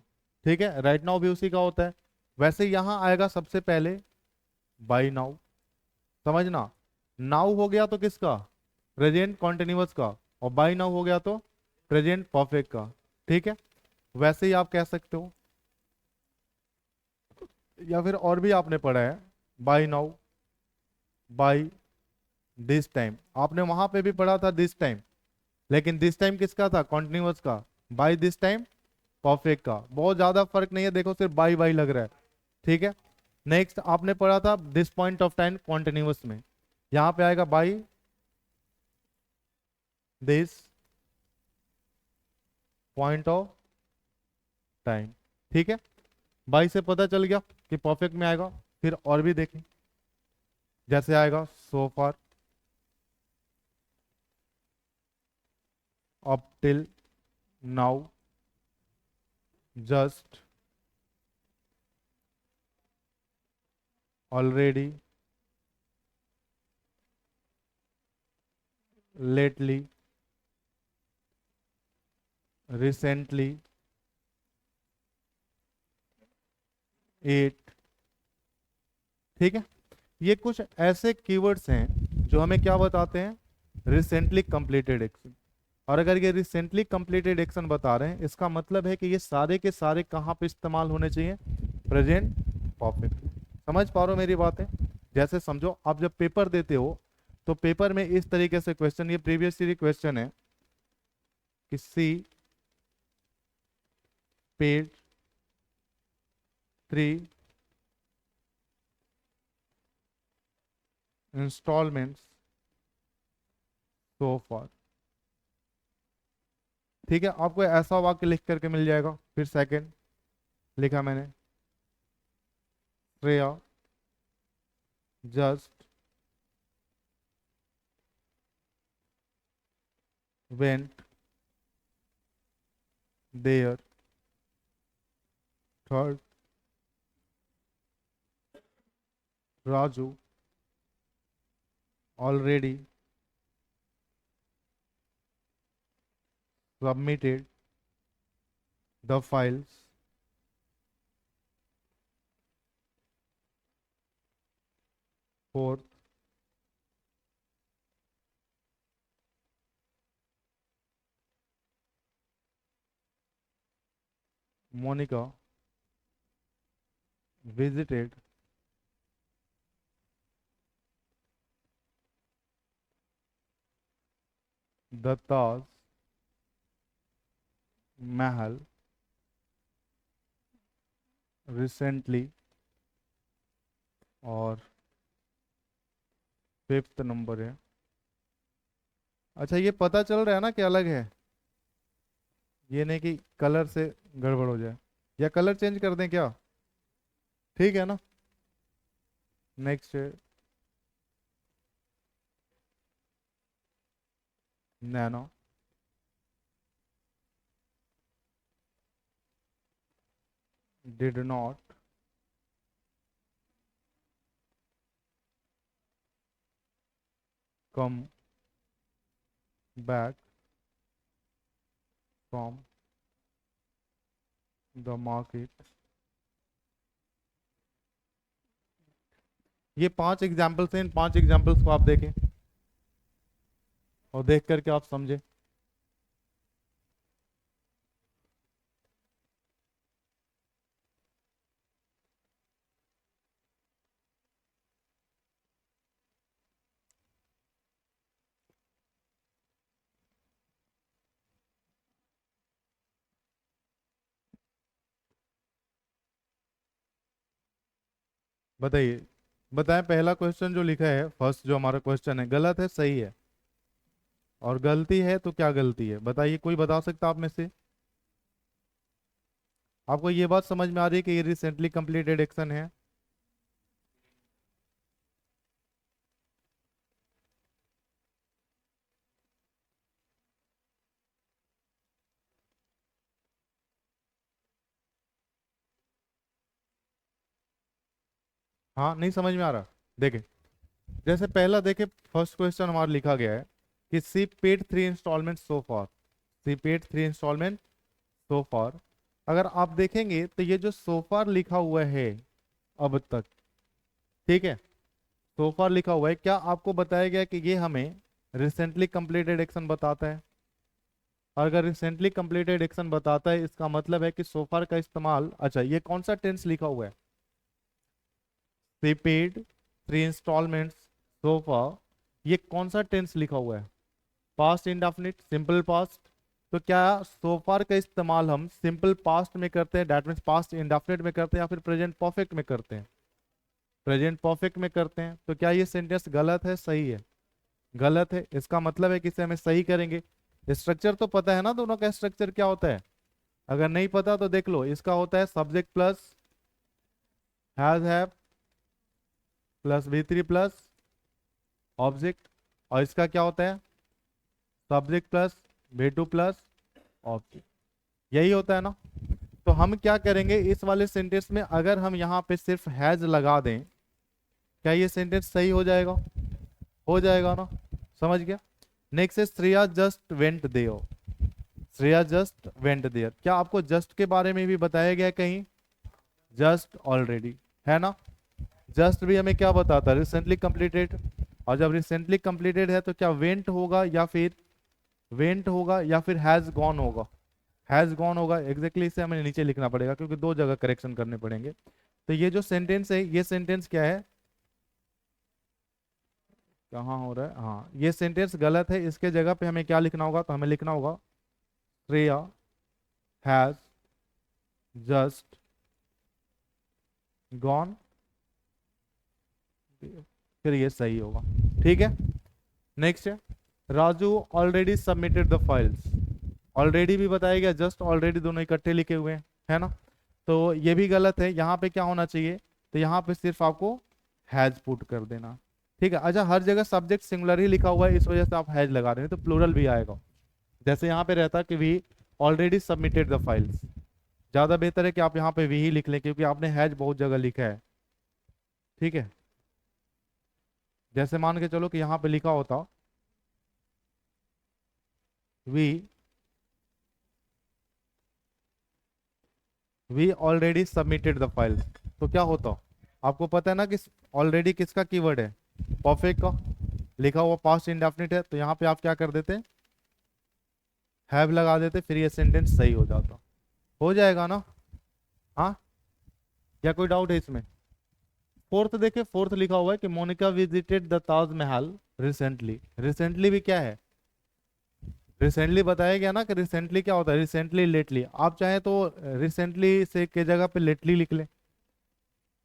ठीक है, राइट नाउ भी उसी का होता है। वैसे यहां आएगा सबसे पहले बाई नाउ। समझना, नाउ हो गया तो किसका? प्रेजेंट कॉन्टिन्यूअस का। और बाई नाउ हो गया तो प्रेजेंट परफेक्ट का। ठीक है, वैसे ही आप कह सकते हो, या फिर और भी आपने पढ़ा है, by now, by this time. आपने वहां पे भी पढ़ा था दिस टाइम, लेकिन दिस टाइम किसका था? कॉन्टिन्यूअस का। बाई दिस टाइम परफेक्ट का। बहुत ज्यादा फर्क नहीं है, देखो सिर्फ बाई बाई लग रहा है। ठीक है, नेक्स्ट आपने पढ़ा था this point of time continuous में, यहां पे आएगा by this point of time. ठीक है, बाई से पता चल गया कि परफेक्ट में आएगा। फिर और भी देखें, जैसे आएगा so far, up till now, just, already, lately, recently, yet. ठीक है, ये कुछ ऐसे कीवर्ड्स हैं जो हमें क्या बताते हैं? Recently completed action. और अगर ये रिसेंटली कंप्लीटेड एक्शन बता रहे हैं, इसका मतलब है कि ये सारे के सारे कहाँ पे इस्तेमाल होने चाहिए? Present perfect. समझ पा रहे हो मेरी बातें? जैसे समझो, आप जब पेपर देते हो तो पेपर में इस तरीके से क्वेश्चन, ये प्रीवियस सीरीज क्वेश्चन है कि she paid 3 installments so far। ठीक है, आपको ऐसा वाक्य लिख करके मिल जाएगा। फिर सेकंड लिखा मैंने, Shreya just went there. Third, Raju already submitted the files। Fourth, Monika visited the Taj Mahal recently, और फिफ्थ नंबर है। अच्छा, ये पता चल रहा है ना कि अलग है, ये नहीं कि कलर से गड़बड़ हो जाए, या कलर चेंज कर दें क्या? ठीक है ना। नेक्स्ट है nano, did not come back from the market. ये 5 एग्जाम्पल्स हैं, इन 5 एग्जाम्पल्स को आप देखें और देख करके आप समझें। बताइए, बताएं पहला क्वेश्चन जो लिखा है, फर्स्ट जो हमारा क्वेश्चन है, गलत है सही है? और गलती है तो क्या गलती है बताइए, कोई बता सकता आप में से? आपको ये बात समझ में आ रही है कि ये रिसेंटली कंप्लीटेड एक्शन है? हाँ, नहीं समझ में आ रहा? देखे, जैसे पहला देखे, फर्स्ट क्वेश्चन हमारा लिखा गया है कि she paid 3 instalment so far, she paid 3 instalment so far. अगर आप देखेंगे तो ये जो सो फॉर लिखा हुआ है अब तक, ठीक है, सो फॉर लिखा हुआ है, क्या आपको बताया गया कि ये हमें रिसेंटली कंप्लीटेड एक्शन बताता है? और अगर रिसेंटली कंप्लीटेड एक्शन बताता है, इसका मतलब है कि सो फार का इस्तेमाल, अच्छा ये कौन सा टेंस लिखा हुआ है? सी पेड 3 इंस्टॉलमेंट्स सो फार, ये कौन सा टेंस लिखा हुआ है? Past indefinite, simple past. तो क्या सो फार का इस्तेमाल हम सिंपल पास्ट में करते हैं, दैट मीन्स पास्ट इंडेफिनिट में करते हैं, या फिर प्रेजेंट परफेक्ट में करते हैं? प्रेजेंट परफेक्ट में करते हैं। तो क्या ये सेंटेंस गलत है सही है? गलत है। इसका मतलब है कि इसे हमें सही करेंगे। स्ट्रक्चर तो पता है ना दोनों का स्ट्रक्चर क्या होता है? अगर नहीं पता तो देख लो, इसका होता है subject plus have plus V3 plus object, और इसका क्या होता है? Subject plus V2 plus object. यही होता है ना। तो हम क्या करेंगे इस वाले सेंटेंस में, अगर हम यहाँ पे सिर्फ हैज लगा दें, क्या ये सेंटेंस सही हो जाएगा? हो जाएगा ना। समझ गया। नेक्स्ट है Shreya just went there, Shreya just went there, क्या आपको जस्ट के बारे में भी बताया गया कहीं? जस्ट ऑलरेडी है ना। जस्ट भी हमें क्या बताता है? Recently completed. और जब रिसेंटली कंप्लीटेड है तो क्या वेंट होगा या फिर वेंट होगा या फिर हैज गॉन होगा? हैज गॉन होगा। एग्जैक्टली इसे हमें नीचे लिखना पड़ेगा क्योंकि दो जगह करेक्शन करने पड़ेंगे। तो ये जो सेंटेंस है, ये सेंटेंस क्या है? कहाँ हो रहा है? हाँ, ये सेंटेंस गलत है। इसके जगह पे हमें क्या लिखना होगा? तो हमें लिखना होगा श्रेया हैज जस्ट गॉन, फिर ये सही होगा। ठीक है। नेक्स्ट है Raju already submitted the files. Already भी बताया गया, जस्ट ऑलरेडी दोनों इकट्ठे लिखे हुए हैं, है ना। तो ये भी गलत है। यहाँ पे क्या होना चाहिए? तो यहाँ पे सिर्फ आपको हैज पुट कर देना। ठीक है। अच्छा, हर जगह सब्जेक्ट सिंगुलर ही लिखा हुआ है, इस वजह से आप हैज लगा रहे हैं, तो प्लूरल भी आएगा। जैसे यहाँ पे रहता कि we already submitted the files, ज्यादा बेहतर है कि आप यहाँ पे वी ही लिख लें क्योंकि आपने हैज बहुत जगह लिखा है। ठीक है। जैसे मान के चलो कि यहाँ पे लिखा होता we we already submitted the files, तो क्या होता? आपको पता है ना कि ऑलरेडी किसका कीवर्ड है? परफेक्ट का। लिखा हुआ पास्ट इंडेफिनिट है, तो यहाँ पे आप क्या कर देते? हैव लगा देते, फिर ये सेंटेंस सही हो जाता। हो जाएगा ना। हाँ, क्या कोई डाउट है इसमें? फोर्थ देखे, फोर्थ लिखा हुआ है कि Monica visited the Taj Mahal recently. Recently भी क्या है? रिसेंटली बताया गया ना कि रिसेंटली क्या होता है, रिसेंटली लेटली। आप चाहे तो रिसेंटली से के जगह पे लेटली लिख लें,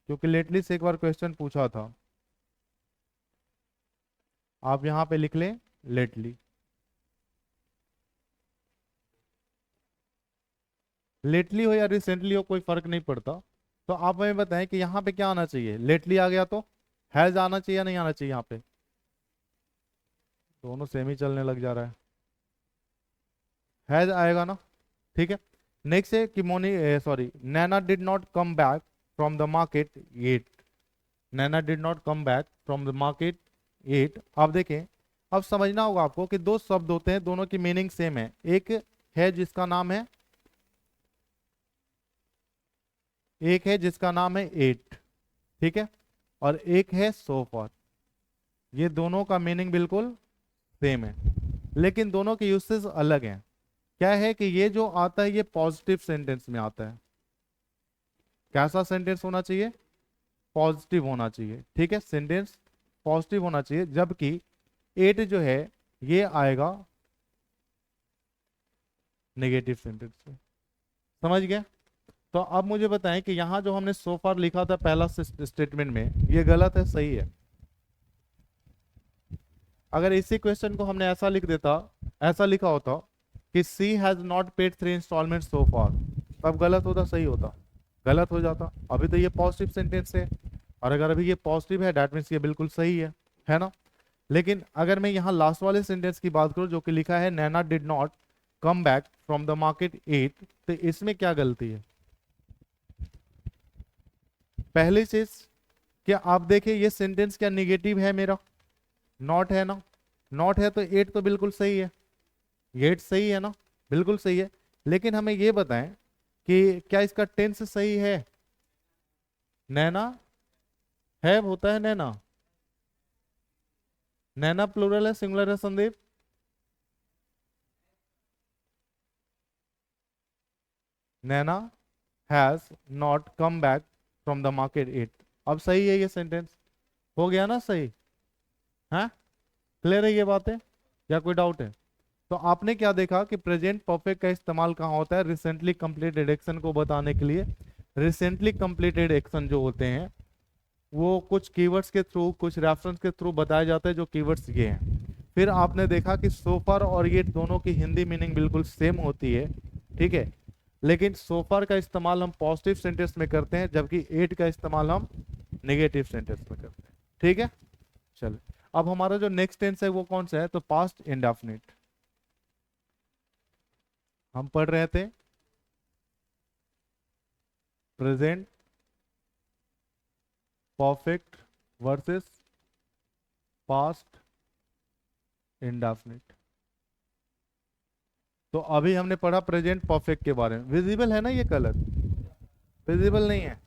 क्योंकि लेटली से एक बार क्वेश्चन पूछा था। आप यहाँ पे लिख लें लेटली। लेटली हो या रिसेंटली हो कोई फर्क नहीं पड़ता। तो आप हमें बताएं कि यहाँ पे क्या आना चाहिए, लेटली आ गया तो हैज आना चाहिए या नहीं आना चाहिए यहाँ पे? दोनों सेम ही चलने लग जा रहा है, हैज आएगा ना। ठीक है। नेक्स्ट है कि Moni, sorry, Naina did not come back from the market yet. Naina did not come back from the market yet. आप देखें, अब समझना होगा आपको कि दो शब्द होते हैं, दोनों की मीनिंग सेम है। एक है जिसका नाम है, एक है जिसका नाम है एट, ठीक है, और एक है सो फॉर। ये दोनों का मीनिंग बिल्कुल सेम है, लेकिन दोनों के यूसेस अलग हैं। क्या है कि ये जो आता है ये पॉजिटिव सेंटेंस में आता है। कैसा सेंटेंस होना चाहिए? पॉजिटिव होना चाहिए, ठीक है, सेंटेंस पॉजिटिव होना चाहिए। जबकि एट जो है ये आएगा नेगेटिव सेंटेंस में। समझ गया? तो अब मुझे बताएं कि यहाँ जो हमने सो फार लिखा था पहला स्टेटमेंट में, ये गलत है सही है? अगर इसी क्वेश्चन को हमने ऐसा लिख देता, ऐसा लिखा होता कि she has not paid 3 instalment सो फार, तब गलत होता सही होता? गलत हो जाता। अभी तो ये पॉजिटिव सेंटेंस है, और अगर अभी ये पॉजिटिव है दैट मीन्स ये बिल्कुल सही है ना। लेकिन अगर मैं यहाँ लास्ट वाले सेंटेंस की बात करूँ जो कि लिखा है Naina did not come back from the market yet, तो इसमें क्या गलती है? पहली चीज, क्या आप देखिए ये सेंटेंस क्या निगेटिव है मेरा? नॉट है ना। नॉट है तो एट तो बिल्कुल सही है, एट सही है ना, बिल्कुल सही है। लेकिन हमें ये बताएं कि क्या इसका टेंस सही है? नैना है होता है नैना। नैना प्लूरल है सिंगुलर है Sandeep? Naina has not come back from the market yet. अब सही है ये सेंटेंस, हो गया ना सही? हाँ, क्लियर है ये बात है या कोई डाउट है? तो आपने क्या देखा कि प्रेजेंट परफेक्ट का इस्तेमाल कहाँ होता है? रिसेंटली कंप्लीटेड एक्शन को बताने के लिए। रिसेंटली कंप्लीटेड एक्शन जो होते हैं वो कुछ कीवर्ड्स के थ्रू, कुछ रेफरेंस के थ्रू बताए जाते हैं, जो कीवर्ड्स ये हैं। फिर आपने देखा कि सोफर और ये दोनों की हिंदी मीनिंग बिल्कुल सेम होती है, ठीक है, लेकिन सोफर का इस्तेमाल हम पॉजिटिव सेंटेंस में करते हैं, जबकि एट का इस्तेमाल हम नेगेटिव सेंटेंस में करते हैं। ठीक है, चलो। अब हमारा जो नेक्स्ट टेंस है वो कौन सा है? तो पास्ट इंडेफिनिट। हम पढ़ रहे थे present perfect versus past indefinite. तो अभी हमने पढ़ा प्रेजेंट परफेक्ट के बारे में। विजिबल है ना ये कलर? विजिबल नहीं है?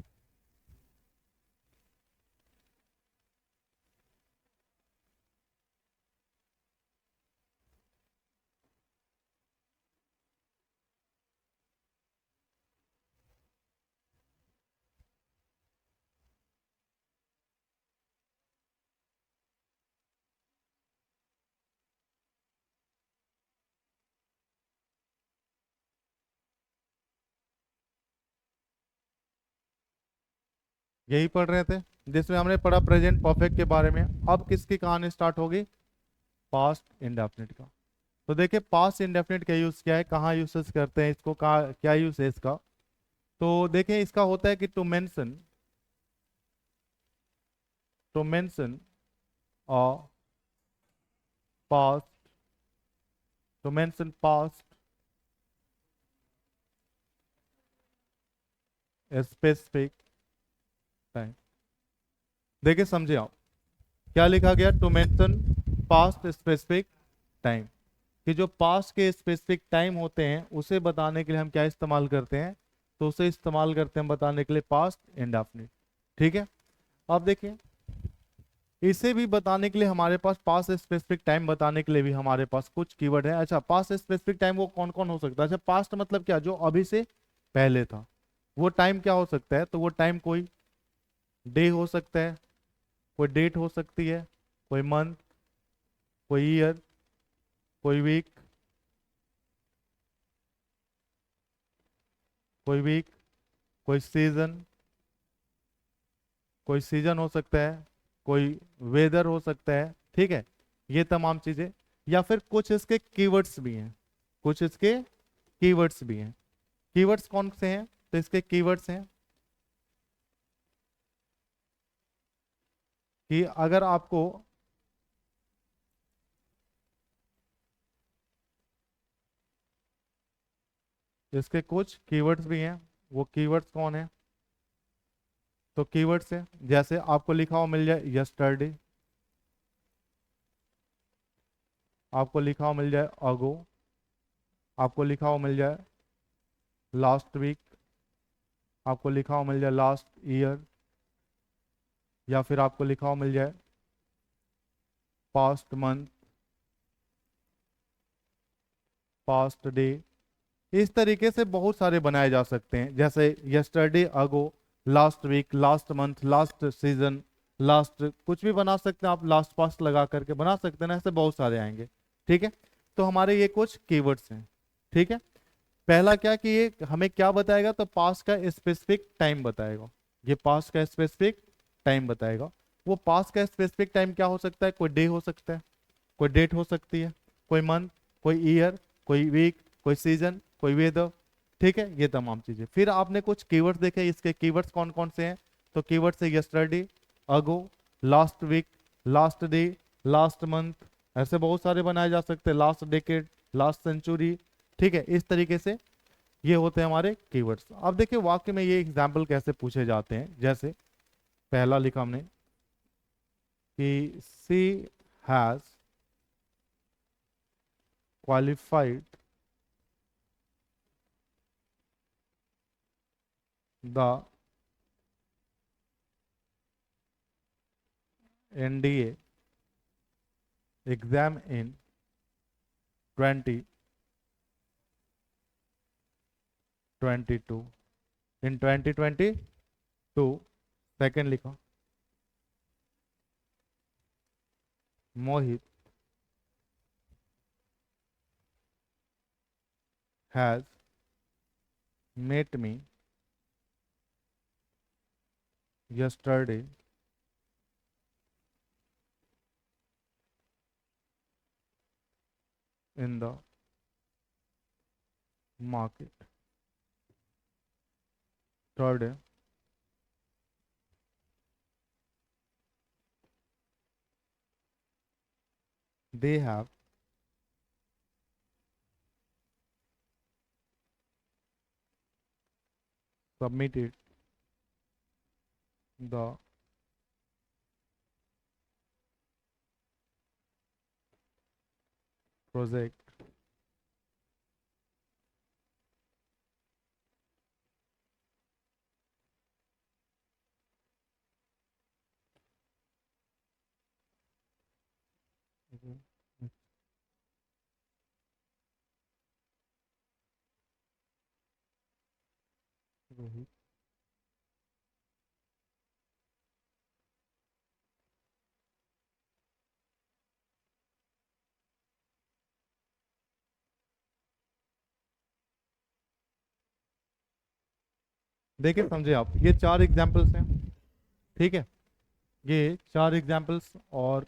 यही पढ़ रहे थे जिसमें हमने पढ़ा प्रेजेंट परफेक्ट के बारे में। अब किसकी कहानी स्टार्ट होगी? पास्ट इंडेफिनिट का। तो देखिए पास्ट इंडेफिनिट का यूज क्या है, कहाँ यूसेस करते हैं इसको, कहाँ क्या यूज है इसका? तो देखिए इसका होता है कि to mention a past, to mention past specific time. देखिए समझे आप, क्या लिखा गया? To mention past specific time, कि जो पास्ट के स्पेसिफिक टाइम होते हैं उसे बताने के लिए हम क्या इस्तेमाल करते हैं? तो उसे इस्तेमाल करते हैं बताने के लिए पास्ट इंडेफिनिट। ठीक है। अब देखिए इसे भी बताने के लिए हमारे पास, पास्ट स्पेसिफिक टाइम बताने के लिए भी हमारे पास कुछ कीवर्ड है। अच्छा, पास्ट स्पेसिफिक टाइम वो कौन कौन हो सकता है? अच्छा, पास्ट मतलब क्या? जो अभी से पहले था। वो टाइम क्या हो सकता है? तो वो टाइम कोई डे हो सकता है, कोई डेट हो सकती है, कोई मंथ, कोई ईयर, कोई वीक, कोई वीक, कोई सीजन, कोई सीजन हो सकता है, कोई वेदर हो सकता है, ठीक है, ये तमाम चीजें। या फिर कुछ इसके कीवर्ड्स भी हैं, कुछ इसके कीवर्ड्स भी हैं। कीवर्ड्स कौन से हैं? तो इसके कीवर्ड्स हैं कि अगर आपको इसके कुछ कीवर्ड्स भी हैं। वो कीवर्ड्स कौन है? तो कीवर्ड्स है जैसे आपको लिखा हुआ मिल जाए यस्टरडे, आपको लिखा हुआ मिल जाए अगो, आपको लिखा हुआ मिल जाए लास्ट वीक, आपको लिखा हुआ मिल जाए लास्ट ईयर, या फिर आपको लिखा हुआ मिल जाए पास्ट मंथ, पास्ट डे। इस तरीके से बहुत सारे बनाए जा सकते हैं, जैसे yesterday, ago, last week, last month, last season, last, कुछ भी बना सकते हैं आप, लास्ट पास्ट लगा करके बना सकते हैं ना, ऐसे बहुत सारे आएंगे। ठीक है, तो हमारे ये कुछ कीवर्ड्स हैं। ठीक है, पहला क्या कि ये हमें क्या बताएगा, तो पास्ट का स्पेसिफिक टाइम बताएगा। ये पास्ट का स्पेसिफिक टाइम बताएगा। वो पास्ट का स्पेसिफिक टाइम क्या हो सकता है? कोई डे हो सकता है, कोई डेट हो सकती है, कोई मंथ, कोई ईयर, कोई वीक, कोई सीजन, कोई वेदर। ठीक है, ये तमाम चीजें। फिर आपने कुछ कीवर्ड्स देखे, इसके कीवर्ड्स कौन कौन से हैं? तो कीवर्ड्स है yesterday, ago, last week, last day, last month, ऐसे बहुत सारे बनाए जा सकते हैं, लास्ट डेकेड, लास्ट सेंचुरी। ठीक है, इस तरीके से ये होते हैं हमारे कीवर्ड्स। अब देखिए वाक्य में ये एग्जाम्पल कैसे पूछे जाते हैं। जैसे पहला लिखा हमने कि she has qualified the NDA exam in 2022, in 2022। Second लिखा, Mohit has met me yesterday in the market। Third है, they have submitted the project Rohit. देखिए समझे आप, ये चार एग्जाम्पल्स हैं। ठीक है, ये चार एग्जाम्पल्स। और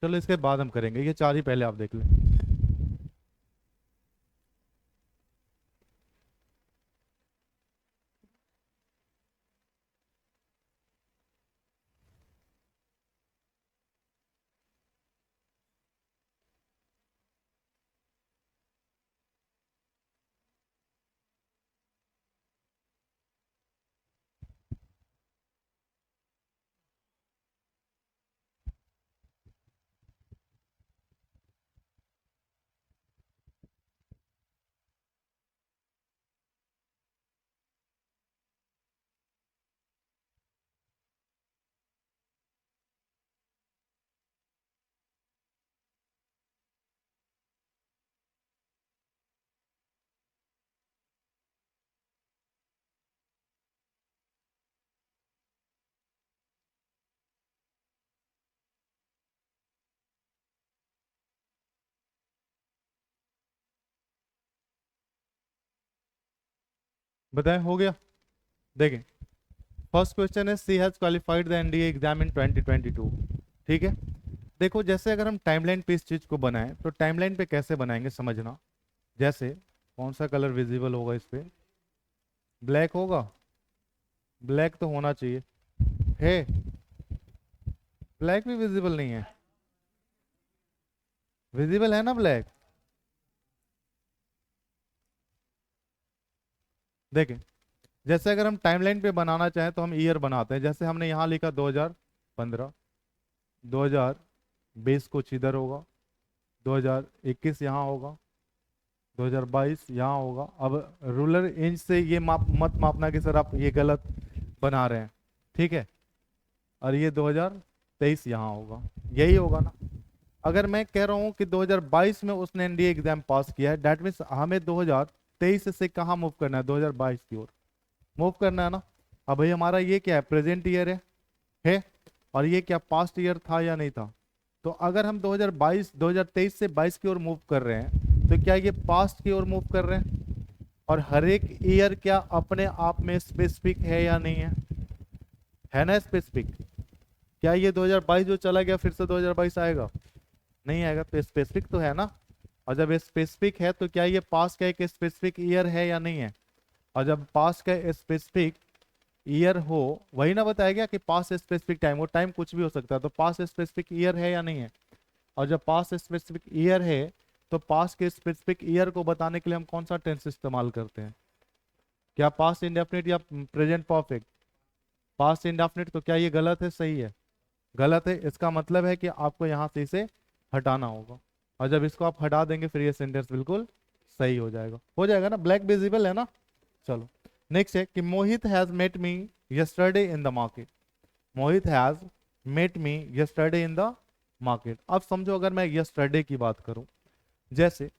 चलो इसके बाद हम करेंगे, ये चार ही पहले आप देख लें। बताएं, हो गया। देखें, फर्स्ट क्वेश्चन है she has qualified the NDA exam in 2022। ठीक है। देखो, जैसे अगर हम टाइमलाइन पे इस चीज को बनाएं तो टाइमलाइन पे कैसे बनाएंगे समझना। जैसे कौन सा कलर विजिबल होगा इस पे? ब्लैक होगा। ब्लैक तो होना चाहिए। है? ब्लैक भी विजिबल नहीं है? विजिबल है ना ब्लैक? देखें, जैसे अगर हम टाइमलाइन पे बनाना चाहें तो हम ईयर बनाते हैं। जैसे हमने यहाँ लिखा 2015, 2020 कुछ इधर होगा, 2021 यहाँ होगा, 2022 यहाँ होगा। अब रूलर इंच से ये माप मत मापना कि सर आप ये गलत बना रहे हैं। ठीक है। और ये 2023 यहाँ होगा, यही होगा ना। अगर मैं कह रहा हूँ कि 2022 में उसने एनडीए एग्जाम पास किया है, दैट मीन्स हमें 2023 से कहाँ मूव करना है? 2022 की ओर मूव करना है ना। अब भाई हमारा ये क्या है? प्रेजेंट ईयर है। और ये क्या पास्ट ईयर था या नहीं था? तो अगर हम 2023 से 22 की ओर मूव कर रहे हैं तो क्या ये पास्ट की ओर मूव कर रहे हैं? और हर एक ईयर क्या अपने आप में स्पेसिफिक है या नहीं है ना स्पेसिफिक? क्या ये 2022 जो चला गया फिर से 2022 आएगा? नहीं आएगा। तो स्पेसिफिक तो है ना। और जब स्पेसिफिक है तो क्या ये पास्ट का एक स्पेसिफिक ईयर है या नहीं है? और जब पास्ट का स्पेसिफिक ईयर हो, वही ना बताया गया कि पास्ट स्पेसिफिक टाइम, वो टाइम कुछ भी हो सकता है, तो पास्ट स्पेसिफिक ईयर है या नहीं है? और जब पास्ट स्पेसिफिक ईयर है तो पास्ट के स्पेसिफिक ईयर को बताने के लिए हम कौन सा टेंस इस्तेमाल करते हैं? क्या पास्ट इंडेफिनिट या प्रेजेंट परफेक्ट? Past indefinite. तो क्या ये गलत है सही है? गलत है। इसका मतलब है कि आपको यहां से इसे हटाना होगा। और जब इसको आप हटा देंगे फिर ये सेंटेंस बिल्कुल सही हो जाएगा ना। ब्लैक विजिबल है ना। चलो, नेक्स्ट है कि Mohit has met me yesterday in the market. Mohit has met me yesterday in the market. अब समझो, अगर मैं यस्टरडे की बात करूं, जैसे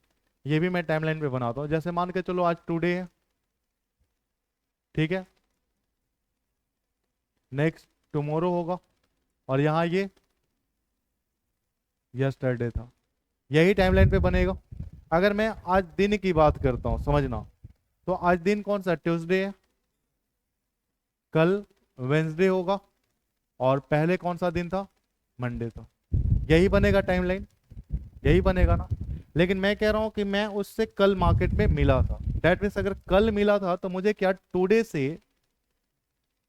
ये भी मैं टाइमलाइन पे बनाता हूं। जैसे मान के चलो आज टुडे है। ठीक है। नेक्स्ट टुमारो होगा। और यहाँ ये यस्टरडे था। यही टाइमलाइन पे बनेगा। अगर मैं आज दिन की बात करता हूं, समझना, तो आज दिन कौन सा? ट्यूसडे है। कल वेंसडे होगा। और पहले कौन सा दिन था? मंडे था। यही बनेगा टाइमलाइन। यही बनेगा ना। लेकिन मैं कह रहा हूं कि मैं उससे कल मार्केट में मिला था। दैट मीन्स अगर कल मिला था तो मुझे क्या टुडे से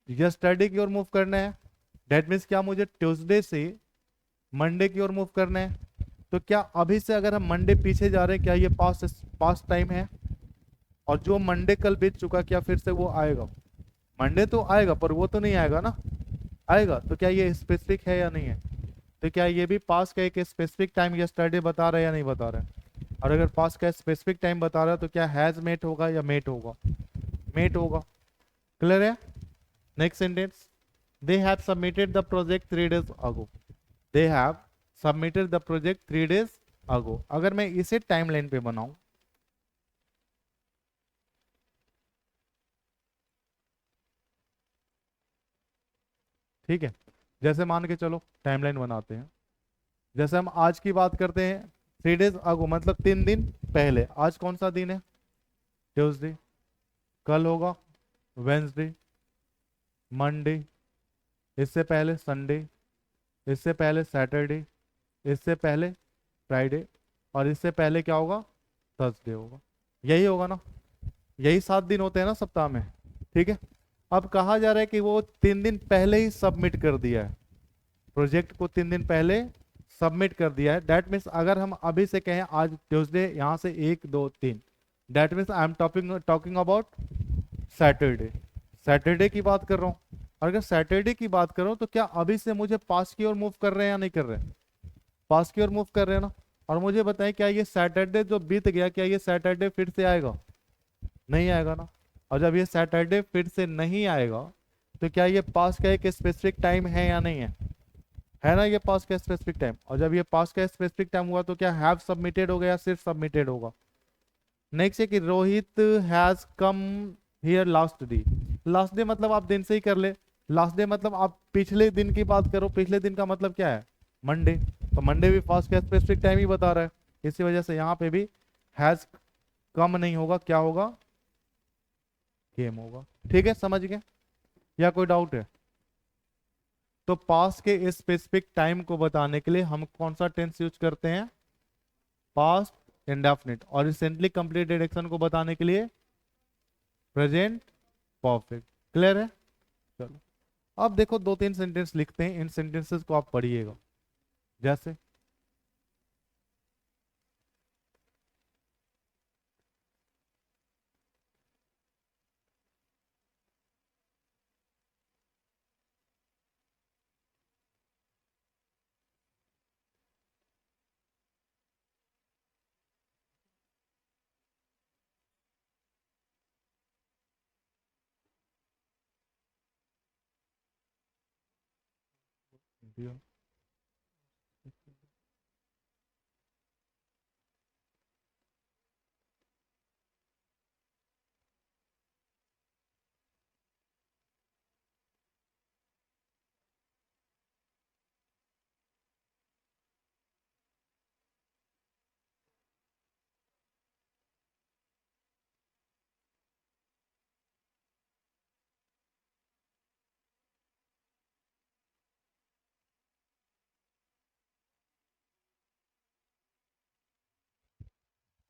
यस्टरडे की ओर मूव करना है। दैट मीन्स क्या मुझे ट्यूसडे से मंडे की ओर मूव करना है। तो क्या अभी से अगर हम मंडे पीछे जा रहे हैं, क्या ये पास्ट पास्ट टाइम है? और जो मंडे कल बीत चुका, क्या फिर से वो आएगा? मंडे तो आएगा पर वो तो नहीं आएगा ना। आएगा। तो क्या ये स्पेसिफिक है या नहीं है? तो क्या ये भी पास का एक स्पेसिफिक टाइम यस्टरडे बता रहा है या नहीं बता रहा है? और अगर पास का स्पेसिफिक टाइम बता रहा है तो क्या हैज मेट होगा या मेट होगा? मेट होगा। क्लियर है? Next sentence, they have submitted the project 3 days ago. They have submitted the project 3 days अगो। अगर मैं इसे टाइमलाइन पे बनाऊं, ठीक है, जैसे मान के चलो टाइमलाइन बनाते हैं। जैसे हम आज की बात करते हैं, 3 days अगो मतलब 3 दिन पहले। आज कौन सा दिन है? ट्यूसडे। कल होगा वेंसडे, मंडे, इससे पहले संडे, इससे पहले सैटरडे, इससे पहले फ्राइडे, और इससे पहले क्या होगा? थर्सडे होगा। यही होगा ना। यही 7 दिन होते हैं ना सप्ताह में। ठीक है। अब कहा जा रहा है कि वो 3 दिन पहले ही सबमिट कर दिया है। प्रोजेक्ट को 3 दिन पहले सबमिट कर दिया है। दैट मीन्स अगर हम अभी से कहें आज ट्यूसडे, यहां से 1 2 3, that means I am talking talking about Saturday. Saturday की बात कर रहा हूँ। और अगर सैटरडे की बात करो तो क्या अभी से मुझे पास की ओर मूव कर रहे हैं या नहीं कर रहे हैं? पास की ओर मूव कर रहे हैं ना। और मुझे बताएं, क्या ये सैटरडे जो बीत गया, क्या ये सैटरडे फिर से आएगा? नहीं आएगा ना। और जब ये सैटरडे फिर से नहीं आएगा तो क्या ये पास का एक स्पेसिफिक टाइम है या नहीं है? है ना, ये पास का स्पेसिफिक टाइम। और जब ये पास का स्पेसिफिक टाइम हुआ तो क्या हैव सबमिटेड होगा या सिर्फ सबमिटेड होगा? नेक्स्ट है कि Rohit has come here last day. Last day मतलब आप दिन से ही कर ले। लास्ट डे मतलब आप पिछले दिन की बात करो। पिछले दिन का मतलब क्या है? मंडे। तो मंडे भी पास्ट का स्पेसिफिक टाइम ही बता रहा है। इसी वजह से यहाँ पे भी हैज कम नहीं होगा, क्या होगा? केम होगा। ठीक है, समझ गए या कोई डाउट है? तो पास्ट के स्पेसिफिक टाइम को बताने के लिए हम कौन सा टेंस यूज करते हैं? Past indefinite. और रिसेंटली कंप्लीटेड एक्शन को बताने के लिए प्रेजेंट परफेक्ट। क्लियर है? चलो, अब देखो दो तीन सेंटेंस लिखते हैं, इन सेंटेंसेस को आप पढ़िएगा। जैसे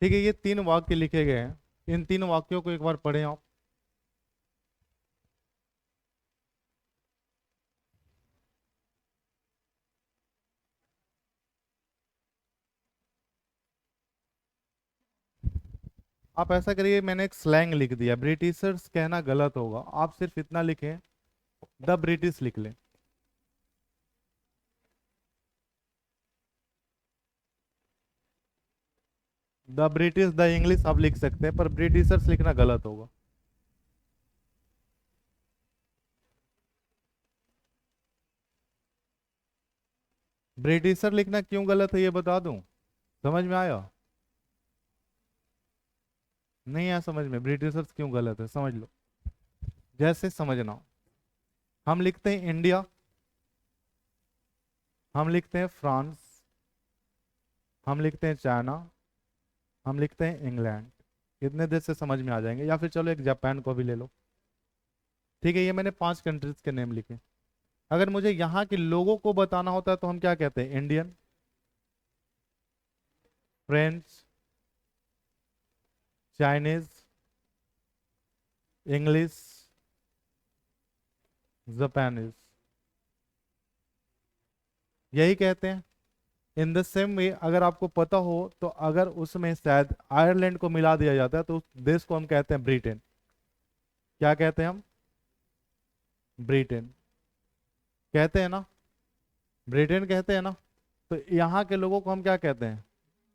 ठीक है, ये तीन वाक्य लिखे गए हैं, इन तीन वाक्यों को एक बार पढ़ें आप। आप ऐसा करिए, मैंने एक स्लैंग लिख दिया, ब्रिटिशर्स कहना गलत होगा, आप सिर्फ इतना लिखें, द ब्रिटिश लिख लें। द ब्रिटिश, द इंग्लिश आप लिख सकते हैं, पर ब्रिटिशर्स लिखना गलत होगा। ब्रिटिशर लिखना क्यों गलत है ये बता दूं? समझ में आया? नहीं आया समझ में? ब्रिटिशर्स क्यों गलत है समझ लो। जैसे समझना, हम लिखते हैं इंडिया, हम लिखते हैं फ्रांस, हम लिखते हैं चाइना, हम लिखते हैं इंग्लैंड। इतने देश से समझ में आ जाएंगे। या फिर चलो एक जापान को भी ले लो। ठीक है, ये मैंने 5 कंट्रीज के नेम लिखे। अगर मुझे यहाँ के लोगों को बताना होता है तो हम क्या कहते हैं? Indian, French, Chinese, English, Japanese, यही कहते हैं। इन द सेम वे, अगर आपको पता हो तो अगर उसमें शायद आयरलैंड को मिला दिया जाता है तो उस देश को हम कहते हैं ब्रिटेन। क्या कहते हैं हम? ब्रिटेन कहते हैं ना? ब्रिटेन कहते हैं ना? तो यहाँ के लोगों को हम क्या कहते हैं?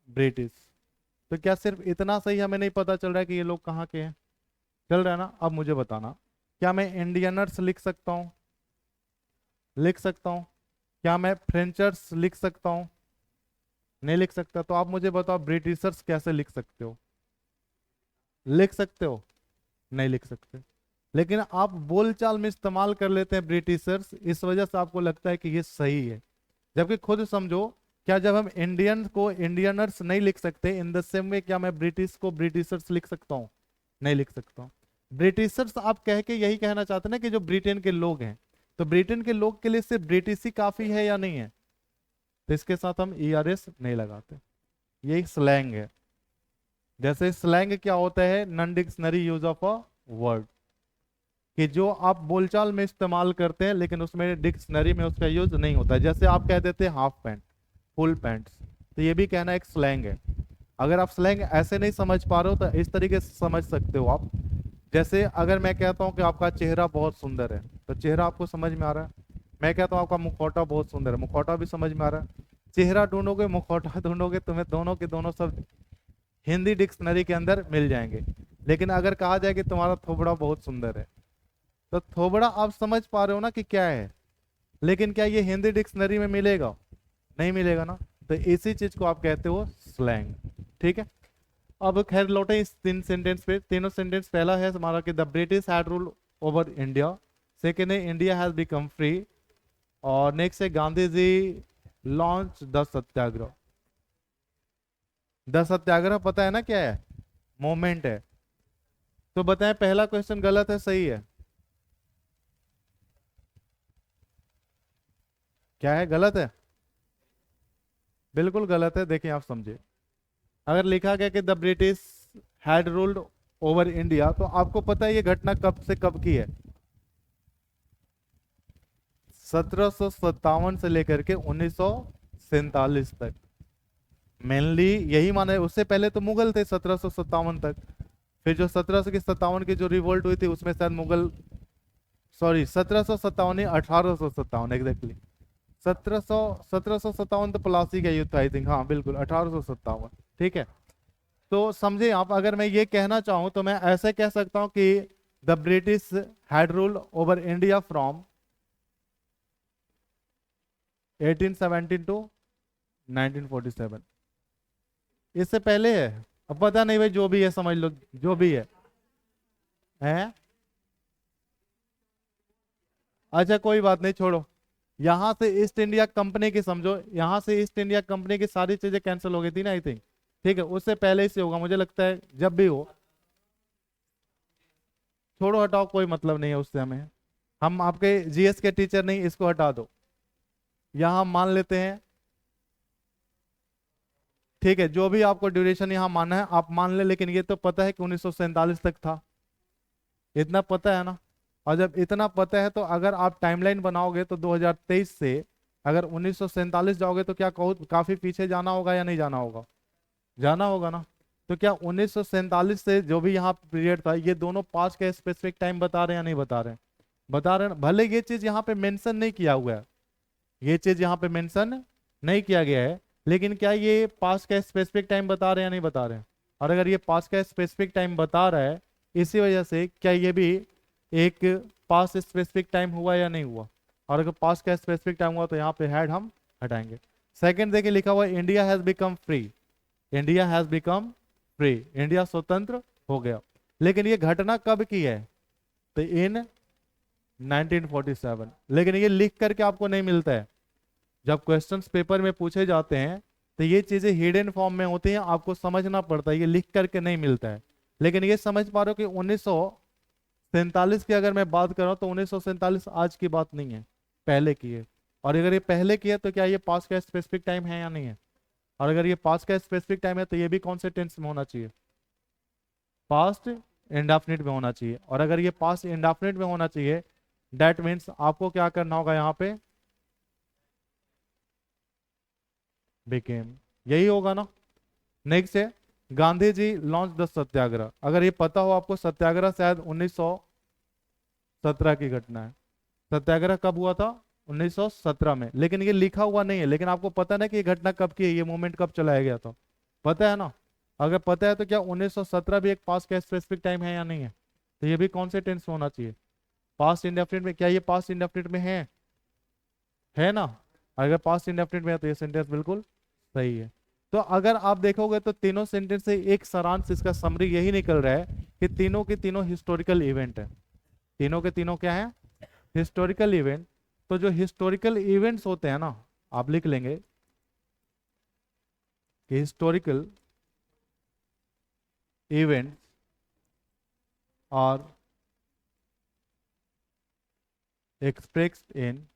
ब्रिटिश। तो क्या सिर्फ इतना सही हमें नहीं पता चल रहा है कि ये लोग कहाँ के हैं? चल रहा है ना? अब मुझे बताना, क्या मैं इंडियनर्स लिख सकता हूँ? लिख सकता हूँ। क्या मैं फ्रेंचर्स लिख सकता हूँ? नहीं लिख सकता। तो आप मुझे बताओ, ब्रिटिशर्स कैसे लिख सकते हो? लिख सकते हो? नहीं लिख सकते। लेकिन आप बोलचाल में इस्तेमाल कर लेते हैं ब्रिटिशर्स, इस वजह से आपको लगता है कि ये सही है। जबकि खुद समझो, क्या जब हम इंडियन को इंडियनर्स नहीं लिख सकते, इन द सेम वे क्या मैं ब्रिटिश को ब्रिटिशर्स लिख सकता हूँ? नहीं लिख सकता हूँ। ब्रिटिशर्स आप कह के यही कहना चाहते हैं ना कि जो ब्रिटेन के लोग हैं, तो ब्रिटेन के लोग के लिए सिर्फ ब्रिटिश ही काफी है या नहीं है? तो इसके साथ हम ERS नहीं लगाते। ये स्लैंग है। जैसे स्लैंग क्या होता है? Non dictionary use of a word, कि जो आप बोलचाल में इस्तेमाल करते हैं लेकिन उसमें डिक्शनरी में उसका यूज नहीं होता है। जैसे आप कह देते हैं हाफ पैंट, फुल पैंट्स, तो ये भी कहना एक स्लैंग है। अगर आप स्लैंग ऐसे नहीं समझ पा रहे हो तो इस तरीके से समझ सकते हो आप। जैसे अगर मैं कहता हूँ कि आपका चेहरा बहुत सुंदर है, तो चेहरा आपको समझ में आ रहा है। मैं कहता हूँ आपका मुखौटा बहुत सुंदर है, मुखौटा भी समझ में आ रहा है। चेहरा ढूंढोगे, मुखौटा ढूंढोगे, तुम्हें दोनों के दोनों शब्द हिंदी डिक्शनरी के अंदर मिल जाएंगे। लेकिन अगर कहा जाए कि तुम्हारा थोबड़ा बहुत सुंदर है, तो थोबड़ा आप समझ पा रहे हो ना कि क्या है, लेकिन क्या ये हिंदी डिक्शनरी में मिलेगा? नहीं मिलेगा ना। तो इसी चीज को आप कहते हो स्लैंग। ठीक है, अब खैर लौटे इस तीन सेंटेंस पे। तीनों सेंटेंस, पहला है हमारा कि the British had rule over India, second है इंडिया हैज बिकम फ्री, और नेक्स्ट है Gandhi ji launch the Satyagraha. The सत्याग्रह पता है ना क्या है? मूवमेंट है। तो बताएं पहला क्वेश्चन गलत है सही है? क्या है, गलत है? बिल्कुल गलत है। देखिए आप समझे, अगर लिखा गया कि the British had ruled over India, तो आपको पता है ये घटना कब से कब की है? 1757 से लेकर के 1947 तक। मेनली यही माना है। उससे पहले तो मुगल थे 1757 तक। फिर जो 1757 की जो रिवोल्ट हुई थी उसमें शायद मुगल, सॉरी 1757 नहीं, 1857 एग्जैक्टली। 1757 तो प्लासी का युद्ध था आई थिंक, हाँ बिल्कुल 1857। ठीक है। तो समझे आप, अगर मैं ये कहना चाहूं तो मैं ऐसे कह सकता हूं कि the British had rule over India from 1817 to 1947। इससे पहले है, अब पता नहीं भाई, जो भी है समझ लो, जो भी है। अच्छा कोई बात नहीं, छोड़ो। यहां से ईस्ट इंडिया कंपनी की समझो, यहां से ईस्ट इंडिया कंपनी की सारी चीजें कैंसिल हो गई थी ना आई थिंक। ठीक है, उससे पहले ही से होगा मुझे लगता है, जब भी हो। छोड़ो हटाओ, कोई मतलब नहीं है उससे हमें। हम आपके जीएस के टीचर नहीं, इसको हटा दो। यहां मान लेते हैं, ठीक है, जो भी आपको ड्यूरेशन यहां मानना है आप मान ले, लेकिन ये तो पता है कि 1947 तक था। इतना पता है ना? और जब इतना पता है तो अगर आप टाइमलाइन बनाओगे तो 2023 से अगर 1947 जाओगे तो क्या कहो, काफी पीछे जाना होगा या नहीं जाना होगा? जाना होगा ना? तो क्या 1947 से जो भी यहाँ पीरियड था, ये दोनों पास का स्पेसिफिक टाइम बता रहे हैं या नहीं बता रहे हैं? बता रहे हैं ना? भले ये चीज यहाँ पे मेंशन नहीं किया हुआ है, ये चीज यहाँ पे मेंशन नहीं किया गया है, लेकिन क्या ये पास का स्पेसिफिक टाइम बता रहे हैं या नहीं बता रहे हैं? और अगर ये पास का स्पेसिफिक टाइम बता रहा है, इसी वजह से क्या ये भी एक पास स्पेसिफिक टाइम हुआ या नहीं हुआ? और अगर पास का स्पेसिफिक टाइम हुआ तो यहाँ पे हैड हम हटाएंगे। सेकंड देखिए लिखा हुआ है India has become free. India has become free, India स्वतंत्र हो गया। लेकिन ये घटना कब की है? तो इन 1947। लेकिन ये लिख करके आपको नहीं मिलता है। जब क्वेश्चंस पेपर में पूछे जाते हैं तो ये चीजें हिडन फॉर्म में होती हैं, आपको समझना पड़ता है, ये लिख करके नहीं मिलता है। लेकिन ये समझ पा रहे हो कि 1947 की अगर मैं बात कर रहा हूं तो 1947 आज की बात नहीं है, पहले की है। और अगर ये पहले की है तो क्या ये पास्ट का स्पेसिफिक टाइम है या नहीं है? और अगर ये पास्ट का स्पेसिफिक टाइम है तो ये भी कौन से टेंस में होना चाहिए? पास्ट इंडेफिनिट में होना चाहिए। और अगर ये पास्ट इंडेफिनिट में होना चाहिए, दैट मीन्स आपको क्या करना होगा यहाँ पे? बिकेम, यही होगा ना? नेक्स्ट है गांधी जी लॉन्च द सत्याग्रह। अगर ये पता हो आपको, सत्याग्रह शायद 1917 की घटना है। सत्याग्रह कब हुआ था? 1917 में। लेकिन ये लिखा हुआ नहीं है, लेकिन आपको पता ना कि ये घटना कब की है, ये मूवमेंट कब चलाया गया था? पता है ना? अगर पता है तो क्या 1917 भी एक पास्ट का स्पेसिफिक टाइम है या नहीं है? तो ये भी कौन से टेंस में होना चाहिए? पास्ट इंडेफिनिट में। क्या ये पास्ट इंडेफिनिट में है ना? अगर पास्ट इंडेफिनिट में है तो ये सेंटेंस बिल्कुल सही है। तो अगर आप देखोगे तो तीनों सेंटेंस से एक सारांश, इसका समरी यही निकल रहा है कि तीनों के तीनों हिस्टोरिकल इवेंट है। तीनों के तीनों क्या है? Historical event. तो जो हिस्टोरिकल इवेंट्स होते हैं ना, आप लिख लेंगे कि historical events are expressed in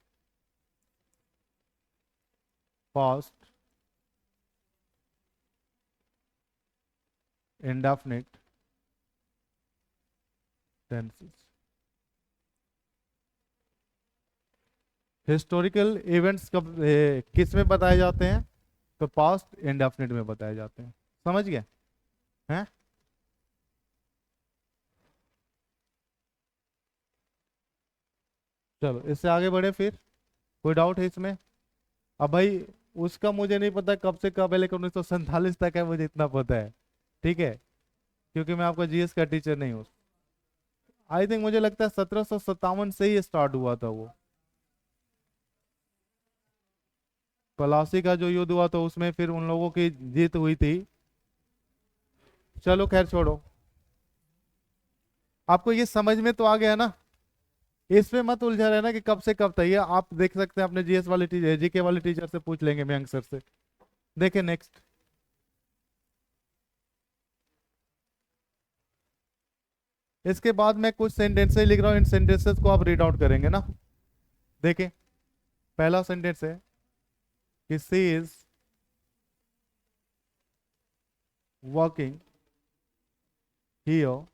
past indefinite tenses। Historical events कब किस में बताए जाते हैं? तो पास्ट इंडेफिनिट में बताए जाते हैं। समझ गए हैं? चलो इससे आगे बढ़े फिर। कोई डाउट है इसमें? अब भाई उसका मुझे नहीं पता कब से कब है, लेकिन 1947 तक है, मुझे इतना पता है। ठीक है, क्योंकि मैं आपका जीएस का टीचर नहीं हूँ। आई थिंक मुझे लगता है 1757 से ही स्टार्ट हुआ था वो। प्लासी का जो युद्ध हुआ था उसमें फिर उन लोगों की जीत हुई थी। चलो खैर छोड़ो। आपको ये समझ में तो आ गया ना? इसमें मत उलझा रहना कि कब से कब था। ये आप देख सकते हैं अपने जीएस वाले टीचर, जीके वाले टीचर से पूछ लेंगे, मयंक सर से। देखे नेक्स्ट। इसके बाद मैं कुछ सेंटेंसेस लिख रहा हूँ, इन सेंटेंसेस को आप रीड आउट करेंगे ना। देखिए, पहला सेंटेंस है कि she is working here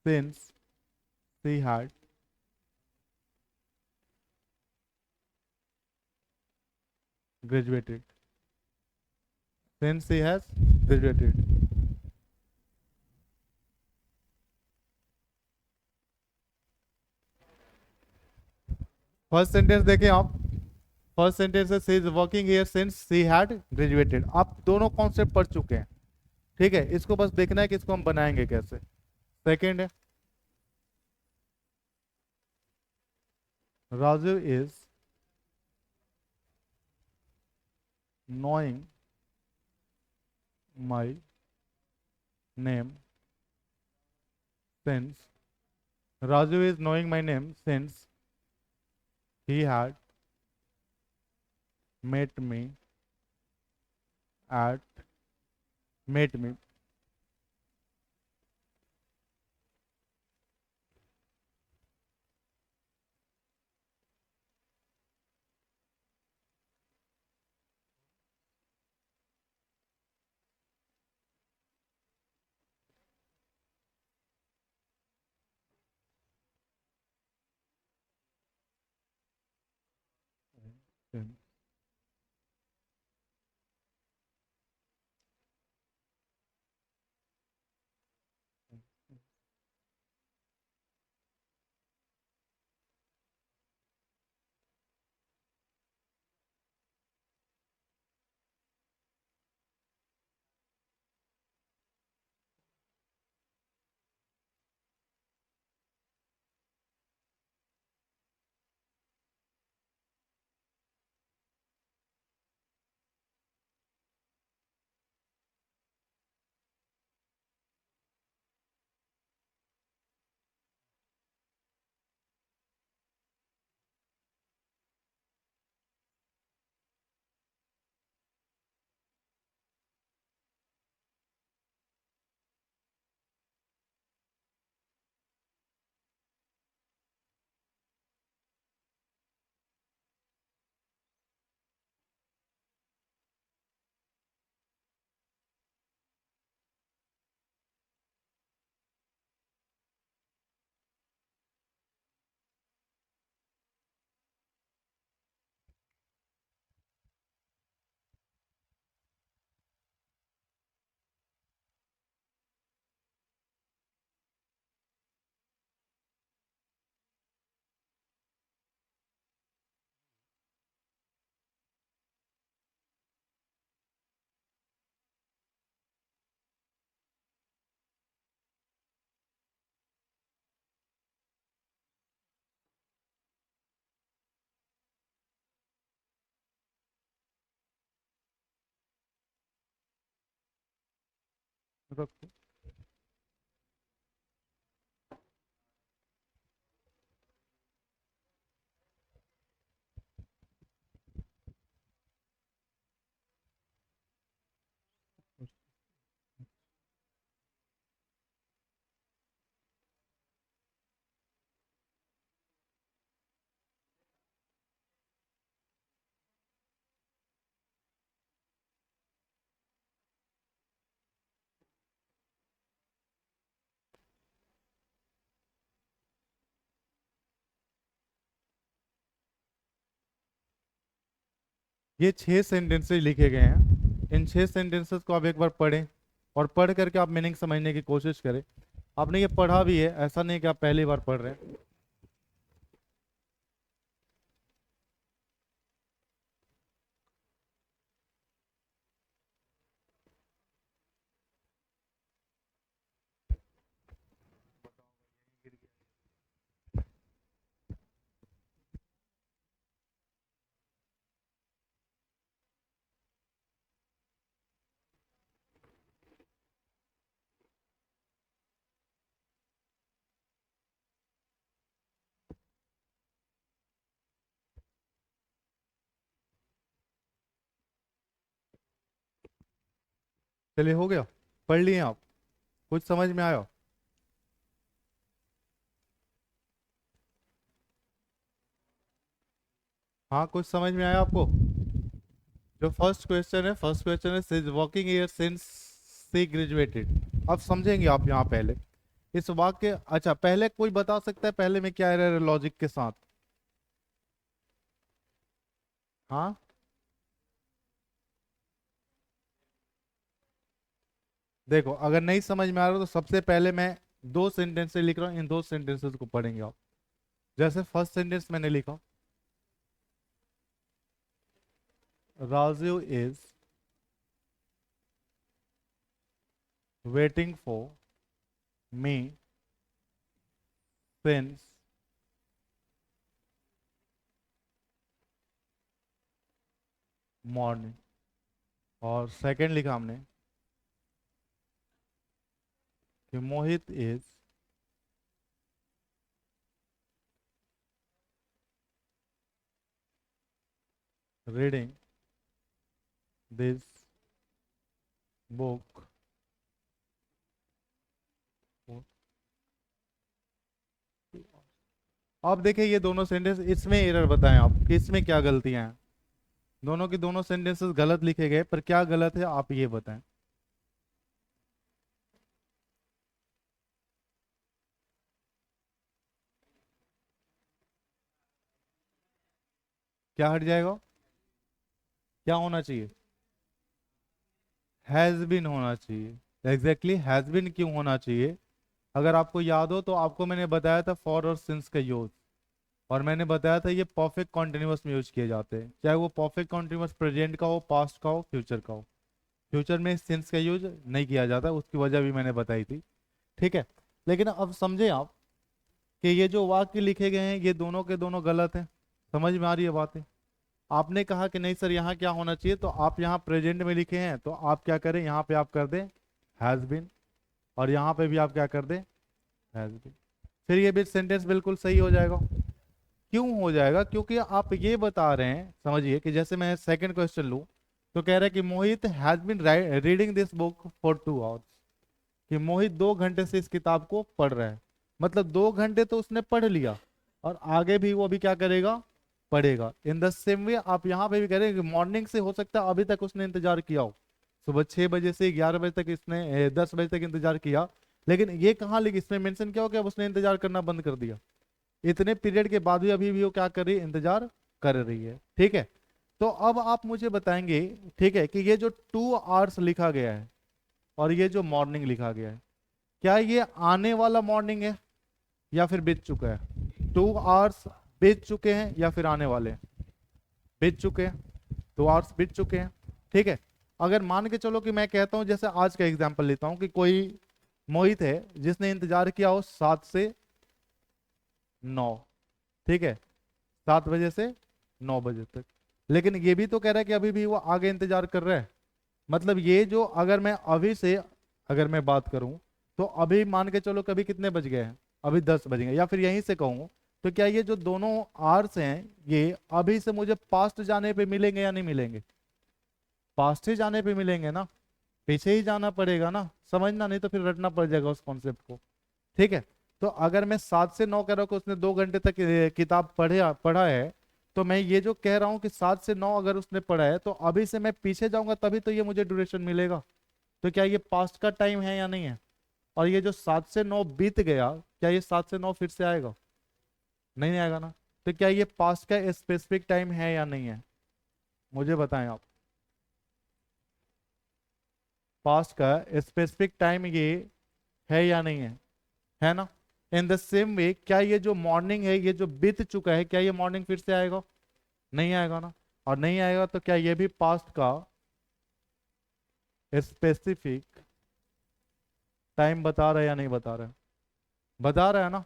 since she had graduated, since he has graduated. First sentence देखें आप। फर्स्ट सेंटेंस है she is working here since she had graduated. आप दोनों कॉन्सेप्ट पढ़ चुके हैं, ठीक है। इसको बस देखना है कि इसको हम बनाएंगे कैसे। सेकेंड है Raju is knowing my name since Raju is knowing my name since he had met me at met me। रखो। ये 6 सेंटेंसेस लिखे गए हैं। इन 6 सेंटेंसेस को आप एक बार पढ़ें और पढ़ करके आप मीनिंग समझने की कोशिश करें। आपने ये पढ़ा भी है, ऐसा नहीं कि आप पहली बार पढ़ रहे हैं। चलिए, हो गया। पढ़ लिए आप? कुछ समझ में आया? हाँ, कुछ समझ में आया आपको? जो फर्स्ट क्वेश्चन है since working year since C graduated. अब समझेंगे आप यहाँ पहले इस वाक्य। अच्छा, पहले कोई बता सकता है पहले में क्या एरर है लॉजिक के साथ? हाँ, देखो अगर नहीं समझ में आ रहा तो सबसे पहले मैं दो सेंटेंस लिख रहा हूँ, इन दो सेंटेंसेस को पढ़ेंगे आप। जैसे फर्स्ट सेंटेंस मैंने लिखा, Raju is waiting for me since morning. और सेकंड लिखा हमने कि मोहित इज रीडिंग दिस बुक। अब देखिए ये दोनों सेंटेंस, इसमें एरर बताएं आप कि इसमें क्या गलतियां हैं। दोनों की दोनों सेंटेंसेस गलत लिखे गए, पर क्या गलत है आप ये बताएं। क्या हट जाएगा? क्या होना चाहिए? हैज बीन होना चाहिए। एग्जैक्टली हैज बीन क्यों होना चाहिए? अगर आपको याद हो तो आपको मैंने बताया था फॉर और सिंस का यूज, और मैंने बताया था ये परफेक्ट कॉन्टिन्यूअस में यूज किए जाते हैं, चाहे वो परफेक्ट कॉन्टिन्यूअस प्रेजेंट का हो, पास्ट का हो, फ्यूचर का हो। फ्यूचर में सिंस का यूज नहीं किया जाता, उसकी वजह भी मैंने बताई थी। ठीक है, लेकिन अब समझे आप कि ये जो वाक्य लिखे गए हैं ये दोनों के दोनों गलत हैं। समझ में आ रही है बातें? आपने कहा कि नहीं सर यहाँ क्या होना चाहिए, तो आप यहाँ प्रेजेंट में लिखे हैं तो आप क्या करें, यहाँ पे आप कर दें हैज बीन, और यहाँ पे भी आप क्या कर दें हैज बीन। फिर ये भी सेंटेंस बिल्कुल सही हो जाएगा। क्यों हो जाएगा? क्योंकि आप ये बता रहे हैं, समझिए कि जैसे मैं सेकंड क्वेश्चन लूँ तो कह रहा है कि Mohit has been reading this book for 2 hours. कि मोहित 2 घंटे से इस किताब को पढ़ रहा है। मतलब 2 घंटे तो उसने पढ़ लिया, और आगे भी वो अभी क्या करेगा, पढ़ेगा। इन द सेम वे आप यहाँ पे भी कह रहे हैं कि मॉर्निंग से हो सकता है अभी तक उसने इंतजार किया हो, सुबह 6 बजे से 11 बजे तक, इसने 10 बजे तक इंतजार किया। लेकिन ये कहाँ लिखी, इसमें मेंशन क्या हो गया, अब उसने इंतजार करना बंद कर दिया। इतने पीरियड के बाद भी अभी भी वो क्या कर रही है, इंतजार कर रही है। ठीक है, तो अब आप मुझे बताएंगे, ठीक है, कि ये जो 2 आवर्स लिखा गया है और ये जो मॉर्निंग लिखा गया है, क्या ये आने वाला मॉर्निंग है या फिर बीत चुका है? 2 आवर्स बीत चुके हैं या फिर आने वाले हैं? बीत चुके हैं। 2 आवर्स बीत चुके हैं। ठीक है, अगर मान के चलो कि मैं कहता हूं, जैसे आज का एग्जांपल लेता हूं कि कोई मोहित है जिसने इंतजार किया हो 7 से 9। ठीक है, 7 बजे से 9 बजे तक। लेकिन ये भी तो कह रहा है कि अभी भी वो आगे इंतजार कर रहा है। मतलब ये जो, अगर मैं अभी से अगर मैं बात करूं तो अभी मान के चलो कभी कितने बज गए हैं, अभी 10 बज गए, या फिर यहीं से कहूं तो क्या ये जो दोनों आवर्स हैं ये अभी से मुझे पास्ट जाने पे मिलेंगे या नहीं मिलेंगे? पास्ट ही जाने पे मिलेंगे ना, पीछे ही जाना पड़ेगा ना, समझना, नहीं तो फिर रटना पड़ जाएगा उस कॉन्सेप्ट को। ठीक है, तो अगर मैं 7 से 9 कह रहा हूं कि उसने 2 घंटे तक किताब पढ़े पढ़ा है, तो मैं ये जो कह रहा हूँ कि 7 से 9 अगर उसने पढ़ा है तो अभी से मैं पीछे जाऊंगा तभी तो ये मुझे ड्यूरेशन मिलेगा। तो क्या ये पास्ट का टाइम है या नहीं है? और ये जो 7 से 9 बीत गया, क्या ये 7 से 9 फिर से आएगा? नहीं आएगा ना। तो क्या ये पास्ट का स्पेसिफिक टाइम है या नहीं है? मुझे बताएं आप। पास्ट का स्पेसिफिक टाइम ये है या नहीं है ना? इन द सेम वे क्या ये जो मॉर्निंग है, ये जो बीत चुका है, क्या ये मॉर्निंग फिर से आएगा? नहीं आएगा ना। और नहीं आएगा तो क्या ये भी पास्ट का स्पेसिफिक टाइम बता रहा है या नहीं बता रहा है? बता रहा है ना।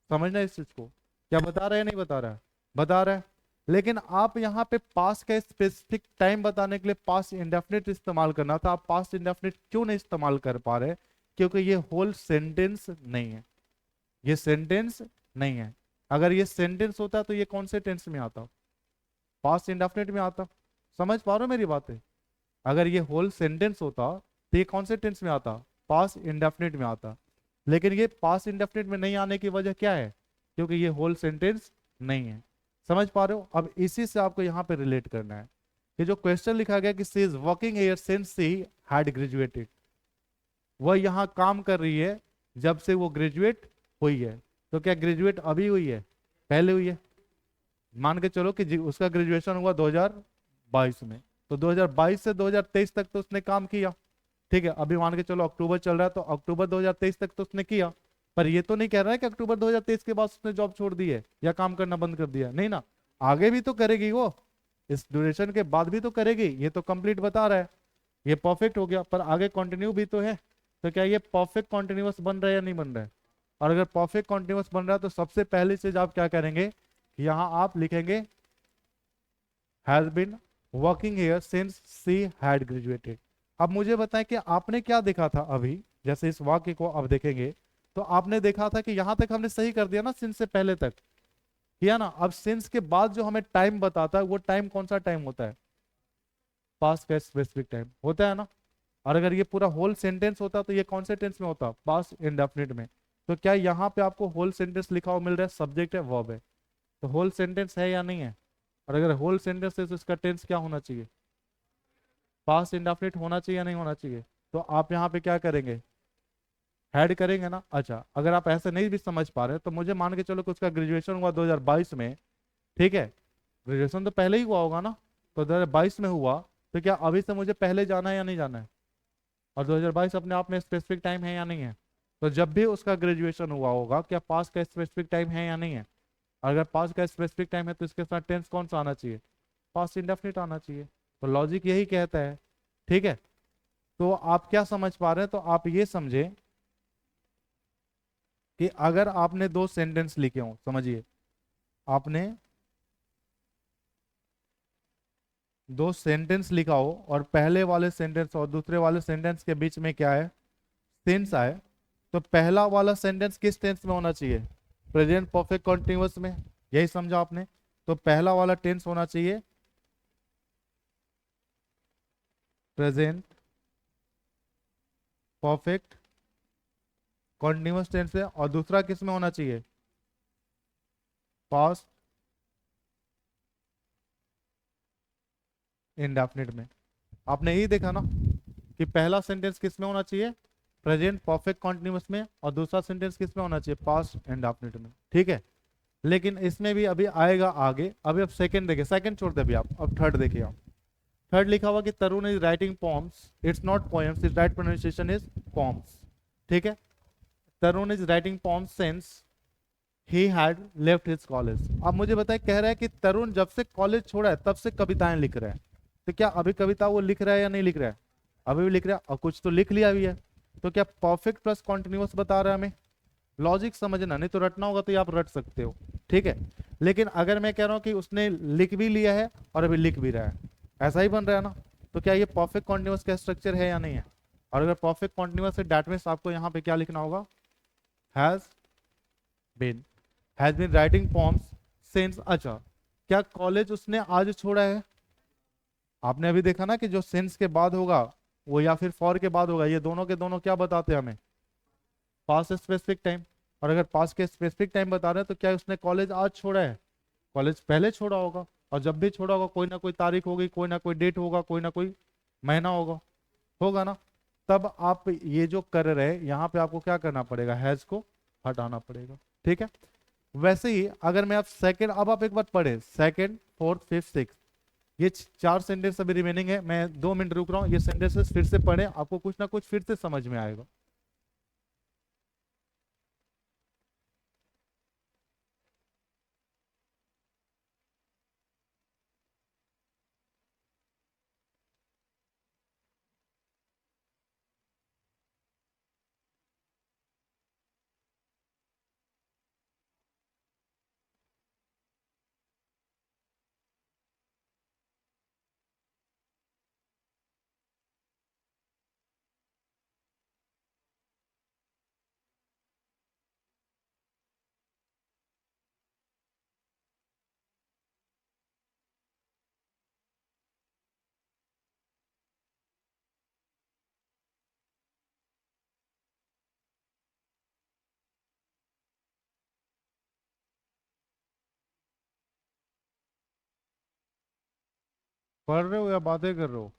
समझना इस चीज को, क्या बता रहा है नहीं बता रहा है? बता रहा है। लेकिन आप यहाँ पे पास्ट का स्पेसिफिक टाइम बताने के लिए पास्ट इंडेफिनिट इस्तेमाल करना था, आप पास्ट इंडेफिनिट क्यों नहीं इस्तेमाल कर पा रहे? क्योंकि ये होल सेंटेंस नहीं है, ये सेंटेंस नहीं है। अगर ये सेंटेंस होता तो ये कौन से टेंस में आता? पास्ट इंडेफिनिट में आता। समझ पा रहे हो मेरी बातें? अगर ये होल सेंटेंस होता तो ये कौन से टेंस में आता? पास्ट इंडेफिनिट में आता। लेकिन ये पास्ट इंडेफिनिट में नहीं आने की वजह क्या है? क्योंकि ये होल सेंटेंस नहीं है। समझ पा रहे हो? अब इसी से आपको यहाँ पे रिलेट करना है कि जो क्वेश्चन लिखा गया कि she is working here since she had graduated, वह यहाँ काम कर रही है जब से वो ग्रेजुएट हुई है। तो क्या ग्रेजुएट अभी हुई है, पहले हुई है? मान के चलो कि उसका ग्रेजुएशन हुआ 2022 में, तो 2022 से 2023 तक तो उसने काम किया। ठीक है, अभी मान के चलो अक्टूबर चल रहा है, तो अक्टूबर 2023 तक तो उसने किया। पर ये तो नहीं कह रहा है कि अक्टूबर 2023 के बाद उसने जॉब छोड़ दी है या काम करना बंद कर दिया, नहीं ना, आगे भी तो करेगी वो, इस ड्यूरेशन के बाद भी तो करेगी। ये तो कंप्लीट बता रहा है, ये परफेक्ट हो गया, पर आगे कंटिन्यू भी तो है। तो क्या ये परफेक्ट कॉन्टिन्यूअस बन रहा है या नहीं बन रहा है? और अगर परफेक्ट कॉन्टिन्यूअस बन रहा है तो सबसे पहली चीज आप क्या करेंगे, यहां आप लिखेंगे has been working here since she had graduated. अब मुझे बताएं कि आपने क्या देखा था अभी, जैसे इस वाक्य को अब देखेंगे तो आपने देखा था कि यहां तक हमने सही कर दिया ना, सिंस से पहले तक किया ना। अब सिंस के बाद जो हमें टाइम बताता है वो टाइम कौन सा टाइम होता है? पास्ट का स्पेसिफिक टाइम होता है ना। और अगर ये पूरा होल सेंटेंस होता तो ये कौन से टेंस में होता? पास्ट इंडेफिनिट में। तो क्या यहाँ पे आपको होल सेंटेंस लिखा हुआ मिल रहा है? सब्जेक्ट है, वर्ब है, तो होल सेंटेंस है या नहीं है? और अगर होल सेंटेंस है तो इसका टेंस क्या होना चाहिए? पास्ट इंडेफिनिट होना चाहिए या नहीं होना चाहिए? तो आप यहाँ पे क्या करेंगे, ऐड करेंगे ना। अच्छा, अगर आप ऐसे नहीं भी समझ पा रहे तो मुझे मान के चलो कि उसका ग्रेजुएशन हुआ 2022 में, ठीक है, ग्रेजुएशन तो पहले ही हुआ होगा ना, तो 2022 में हुआ, तो क्या अभी से मुझे पहले जाना है या नहीं जाना है? और 2022 अपने आप में स्पेसिफिक टाइम है या नहीं है? तो जब भी उसका ग्रेजुएशन हुआ होगा, क्या पास का स्पेसिफिक टाइम है या नहीं है? अगर पास का स्पेसिफिक टाइम है तो इसके साथ टेंस कौन सा आना चाहिए? पास्ट इंडेफिनिट आना चाहिए। तो लॉजिक यही कहता है। ठीक है, तो आप क्या समझ पा रहे हैं? तो आप ये समझे कि अगर आपने दो सेंटेंस लिखे हो, समझिए, आपने दो सेंटेंस लिखा हो और पहले वाले सेंटेंस और दूसरे वाले सेंटेंस के बीच में क्या है, टेंस आए, तो पहला वाला सेंटेंस किस टेंस में होना चाहिए? प्रेजेंट परफेक्ट कंटिन्यूअस में। यही समझा आपने? तो पहला वाला टेंस होना चाहिए प्रेजेंट परफेक्ट कंटिन्यूअस टेंस है, और दूसरा किस में होना चाहिए? पास्ट इंडेफिनिट में। आपने यही देखा ना कि पहला सेंटेंस किस में होना चाहिए? प्रेजेंट परफेक्ट कंटिन्यूअस में, और दूसरा सेंटेंस किस में होना चाहिए? पास्ट इंडेफिनिट में। ठीक है, लेकिन इसमें भी अभी आएगा आगे। अभी आप सेकंड देखिए, सेकंड छोड़ दे अभी आप, अब थर्ड देखिए आप। थर्ड लिखा हुआ कि Tarun is writing poems, it's not poems, is right pronunciation is poems. ठीक है, Tarun is writing poems since he had left his college. अब मुझे बताए, कह रहा है कि तरुण जब से कॉलेज छोड़ा है तब से कविताएं लिख रहा है। तो क्या अभी कविता वो लिख रहा है या नहीं लिख रहा है? अभी भी लिख रहा है, और कुछ तो लिख लिया भी है। तो क्या परफेक्ट प्लस कॉन्टिन्यूअस बता रहा है हमें? लॉजिक समझना, नहीं तो रटना होगा तो ये आप रट सकते हो। ठीक है, लेकिन अगर मैं कह रहा हूं कि उसने लिख भी लिया है और अभी लिख भी रहा है, ऐसा ही बन रहा है ना, तो क्या ये परफेक्ट कॉन्टिन्यूअस का स्ट्रक्चर है या नहीं है? और अगर परफेक्ट कॉन्टिन्यूअस है, डेट मीन्स आपको यहाँ पे क्या लिखना होगा? Has been, has been writing poems since. अच्छा, क्या कॉलेज उसने आज छोड़ा है? आपने अभी देखा ना कि जो सिंस के बाद होगा वो या फिर फॉर के बाद होगा, ये दोनों के दोनों क्या बताते हैं हमें? Past specific time. और अगर पास्ट के स्पेसिफिक टाइम बता रहे हैं तो क्या उसने कॉलेज आज छोड़ा है? कॉलेज पहले छोड़ा होगा, और जब भी छोड़ा होगा कोई ना कोई तारीख होगी, कोई ना कोई डेट होगा, कोई ना कोई महीना होगा, होगा ना। तब आप ये जो कर रहे हैं यहाँ पे आपको क्या करना पड़ेगा? हैज को हटाना पड़ेगा। ठीक है, वैसे ही अगर मैं आप सेकंड, अब आप एक बार पढ़े सेकंड फोर्थ फिफ्थ सिक्स, ये चार सेंटेंस अभी रिमेनिंग है। मैं 2 मिनट रुक रहा हूँ, ये सेंटेंसेस फिर से पढ़े, आपको कुछ ना कुछ फिर से समझ में आएगा। पढ़ रहे हो या बातें कर रहे हो?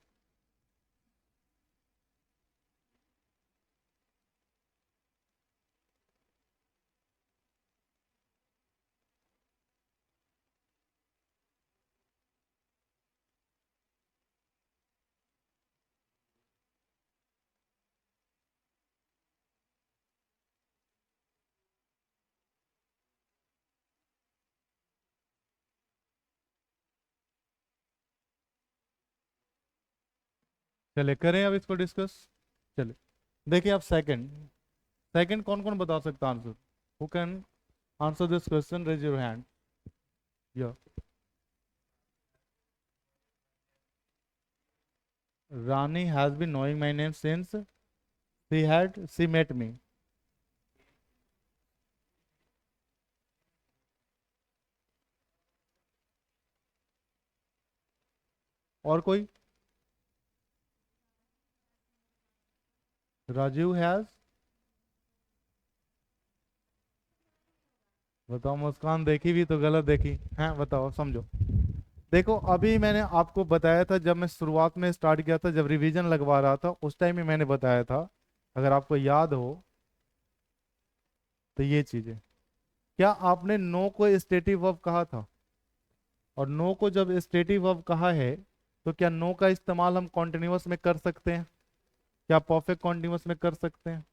चले करें अब इसको डिस्कस। चले देखिए आप सेकंड, सेकंड कौन कौन बता सकता answer? Who can answer this question, raise your hand. या Rani has been knowing my name since she met me. और कोई? राजीव हैज, बताओ मुस्कान देखी भी तो गलत देखी हैं, बताओ समझो। देखो अभी मैंने आपको बताया था, जब मैं शुरुआत में स्टार्ट किया था, जब रिवीजन लगवा रहा था उस टाइम ही मैंने बताया था, अगर आपको याद हो तो ये चीजें। क्या आपने नो को स्टेटिव वर्ब कहा था? और नो को जब स्टेटिव वर्ब कहा है तो क्या नो का इस्तेमाल हम कॉन्टिन्यूअस में कर सकते हैं? क्या परफेक्ट कॉन्टिन्यूअस में कर सकते हैं?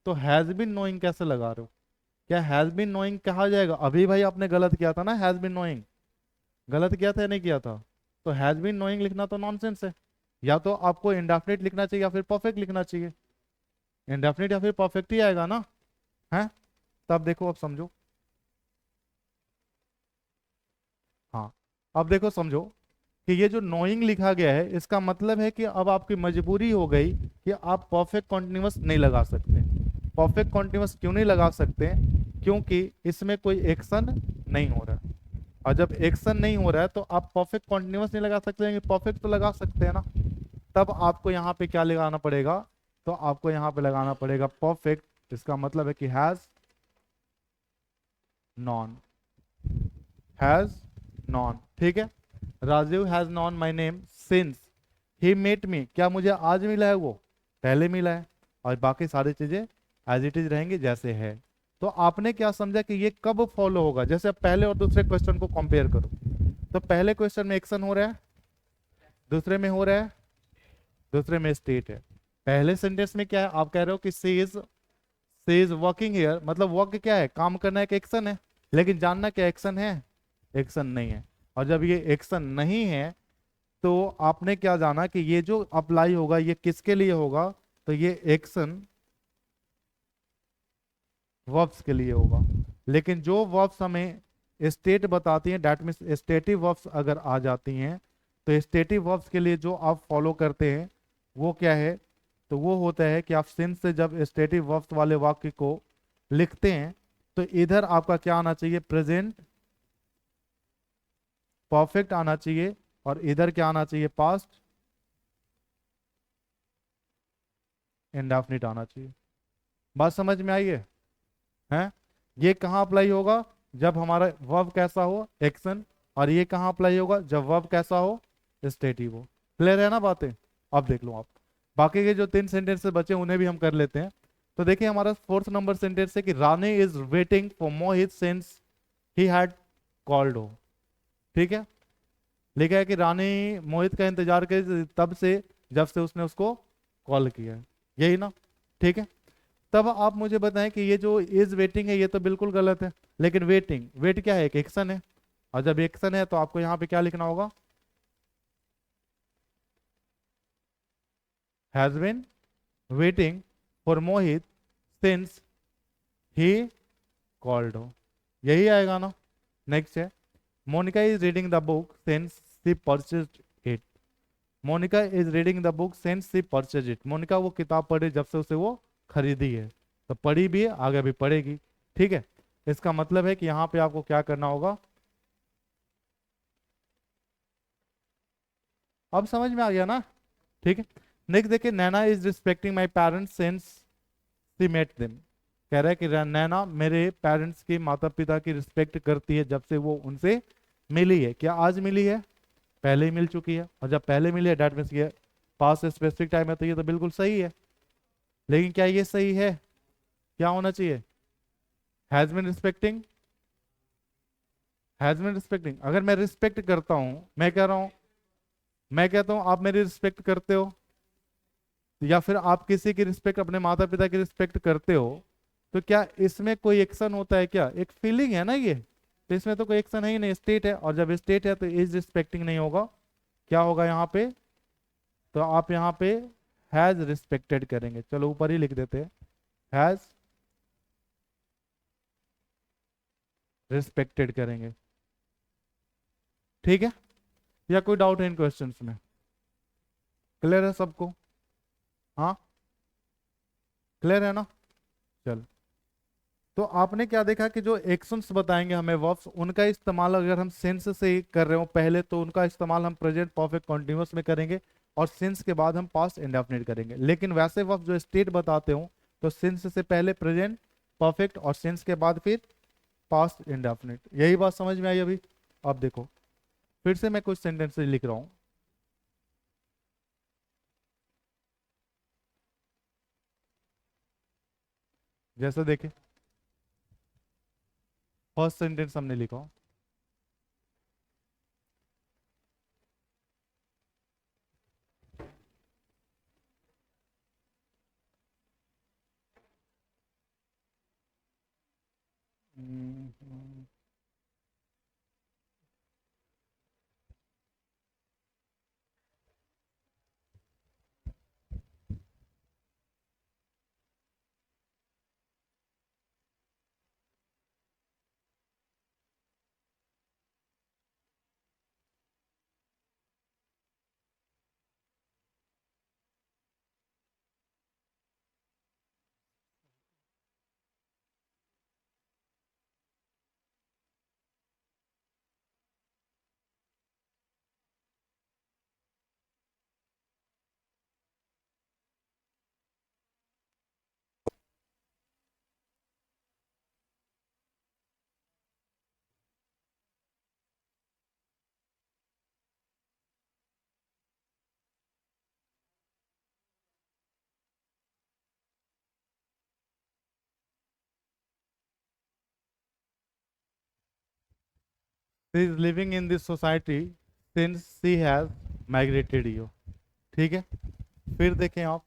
तो हैज बीन नोइंग कैसे लगा रहे हो? क्या हैज बीन नोइंग कहा जाएगा? अभी भाई आपने गलत किया था ना, हैज बीन नोइंग गलत किया था या नहीं किया था? तो हैज बीन नोइंग लिखना तो नॉनसेंस है। या तो आपको इंडेफिनिट लिखना चाहिए या फिर परफेक्ट लिखना चाहिए। इंडेफिनिट या फिर परफेक्ट ही आएगा ना, है? तब देखो, अब समझो। हाँ, अब देखो समझो कि ये जो नोइंग लिखा गया है इसका मतलब है कि अब आपकी मजबूरी हो गई कि आप परफेक्ट कॉन्टिन्यूअस नहीं लगा सकते। परफेक्ट कॉन्टिन्यूअस क्यों नहीं लगा सकते? क्योंकि इसमें कोई एक्शन नहीं हो रहा है। और जब एक्शन नहीं हो रहा है तो आप परफेक्ट कॉन्टिन्यूअस नहीं लगा सकते, लेकिन परफेक्ट तो लगा सकते हैं ना। तब आपको यहाँ पे क्या लगाना पड़ेगा? तो आपको यहाँ पे लगाना पड़ेगा परफेक्ट। इसका मतलब है कि हैज नॉन, हैज नॉन, ठीक है। Rajiv has known my name since he met me. क्या मुझे आज मिला है? वो पहले मिला है। और बाकी सारी चीजें एज इट इज रहेंगी जैसे है। तो आपने क्या समझा कि ये कब फॉलो होगा? जैसे अब पहले और दूसरे क्वेश्चन को कंपेयर करो, तो पहले क्वेश्चन में एक्शन हो रहा है, दूसरे में हो रहा है, दूसरे में स्टेट है। पहले सेंटेंस में क्या है? आप कह रहे हो कि सी इज वर्किंग हियर, मतलब वर्क क्या है? काम करना एक एक्शन है। लेकिन जानना क्या एक्शन है? एक्शन नहीं है। और जब ये एक्शन नहीं है तो आपने क्या जाना कि ये जो अप्लाई होगा ये किसके लिए होगा? तो ये एक्शन वर्ब्स के लिए होगा। लेकिन जो वर्ब्स हमें स्टेट बताती हैं, दैट मीन्स स्टेटिव वर्ब्स अगर आ जाती हैं, तो स्टेटिव वर्ब्स के लिए जो आप फॉलो करते हैं वो क्या है? तो वो होता है कि आप सिंस से जब स्टेटिव वर्ब्स वाले वाक्य को लिखते हैं तो इधर आपका क्या आना चाहिए? प्रेजेंट परफेक्ट आना चाहिए। और इधर क्या आना चाहिए? पास्ट इंडेफिनिट आना चाहिए। बात समझ में आई है? ये कहाँ अप्लाई होगा? जब हमारा वर्ब कैसा हो? एक्शन। और ये कहाँ अप्लाई होगा? जब वर्ब कैसा हो? स्टेटिव हो। क्लियर है ना बातें? अब देख लो आप, बाकी के जो 3 सेंटेंस बचे उन्हें भी हम कर लेते हैं। तो देखिए हमारा फोर्थ नंबर सेंटेंस है कि Rani is waiting for Mohit since he had called हो। ठीक है, लिखा है कि रानी मोहित का इंतजार करे तब से जब से उसने उसको कॉल किया है। यही ना? ठीक है। तब आप मुझे बताएं कि ये जो इज वेटिंग है ये तो बिल्कुल गलत है। लेकिन वेटिंग, वेट क्या है? एक एक्शन है। और जब एक्शन है तो आपको यहाँ पे क्या लिखना होगा? Has been waiting for Mohit since he called हो। यही आएगा ना? नेक्स्ट है, Monika is reading the book since she purchased it. Monika is reading the book since she purchase it. Monika वो किताब पढ़ी जब से उसे वो खरीदी है। तो पढ़ी भी है, आगे भी पढ़ेगी। ठीक है, इसका मतलब है कि यहाँ पे आपको क्या करना होगा? अब समझ में आ गया ना? ठीक है। नेक्स्ट देखिए, Naina is respecting my parents since she met them. कह रहा है कि नैना मेरे पेरेंट्स की, माता पिता की रिस्पेक्ट करती है जब से वो उनसे मिली है। क्या आज मिली है? पहले ही मिल चुकी है, और जब पहले मिली है डेट मीन्स ये पास स्पेसिफिक टाइम है, तो ये तो बिल्कुल सही है। लेकिन क्या ये सही है? क्या होना चाहिए? Has been respecting. Has been respecting, अगर मैं रिस्पेक्ट करता हूं, मैं कह रहा हूं, मैं कहता हूं आप मेरी रिस्पेक्ट करते हो, या फिर आप किसी की रिस्पेक्ट, अपने माता पिता की रिस्पेक्ट करते हो, तो क्या इसमें कोई एक्शन होता है? क्या एक फीलिंग है ना ये, तो इसमें तो कोई एक्शन है ही नहीं, स्टेट है, और जब स्टेट है तो इज रिस्पेक्टिंग नहीं होगा। क्या होगा यहाँ पे? तो आप यहाँ पे हैज रिस्पेक्टेड करेंगे, चलो ऊपर ही लिख देते हैं, हैज रिस्पेक्टेड करेंगे। ठीक है? या कोई डाउट है इन क्वेश्चंस में? क्लियर है सबको? हाँ, क्लियर है ना? चल, तो आपने क्या देखा कि जो एक्शंस बताएंगे हमें वर्ब्स, उनका इस्तेमाल अगर हम सेंस से ही कर रहे हो पहले, तो उनका इस्तेमाल हम प्रेजेंट परफेक्ट कॉन्टिन्यूअस में करेंगे, और सेंस के बाद हम पास्ट इंडेफिनिट करेंगे। लेकिन वैसे वर्ब जो स्टेट बताते हो, तो सेंस से पहले प्रेजेंट परफेक्ट, और सेंस के बाद फिर पास्ट इंडेफिनिट। यही बात समझ में आई अभी? अब देखो, फिर से मैं कुछ सेंटेंसेस लिख रहा हूँ, जैसे देखे, फर्स्ट सेंटेंस हमने लिखा। She is living in this society since she has migrated you. ठीक है? फिर देखें आप,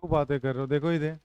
क्यों बातें कर रहे हो? देखो इधर,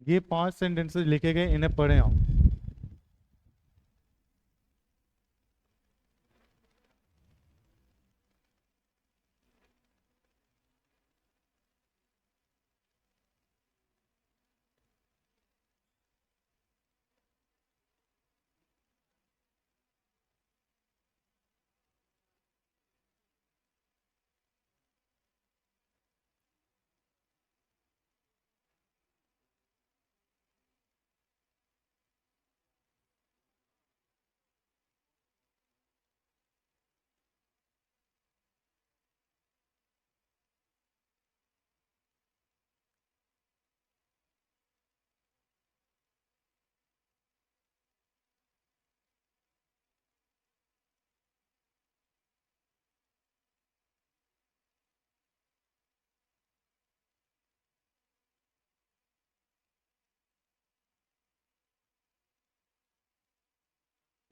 ये 5 सेंटेंसेस लिखे गए, इन्हें पढ़े आप।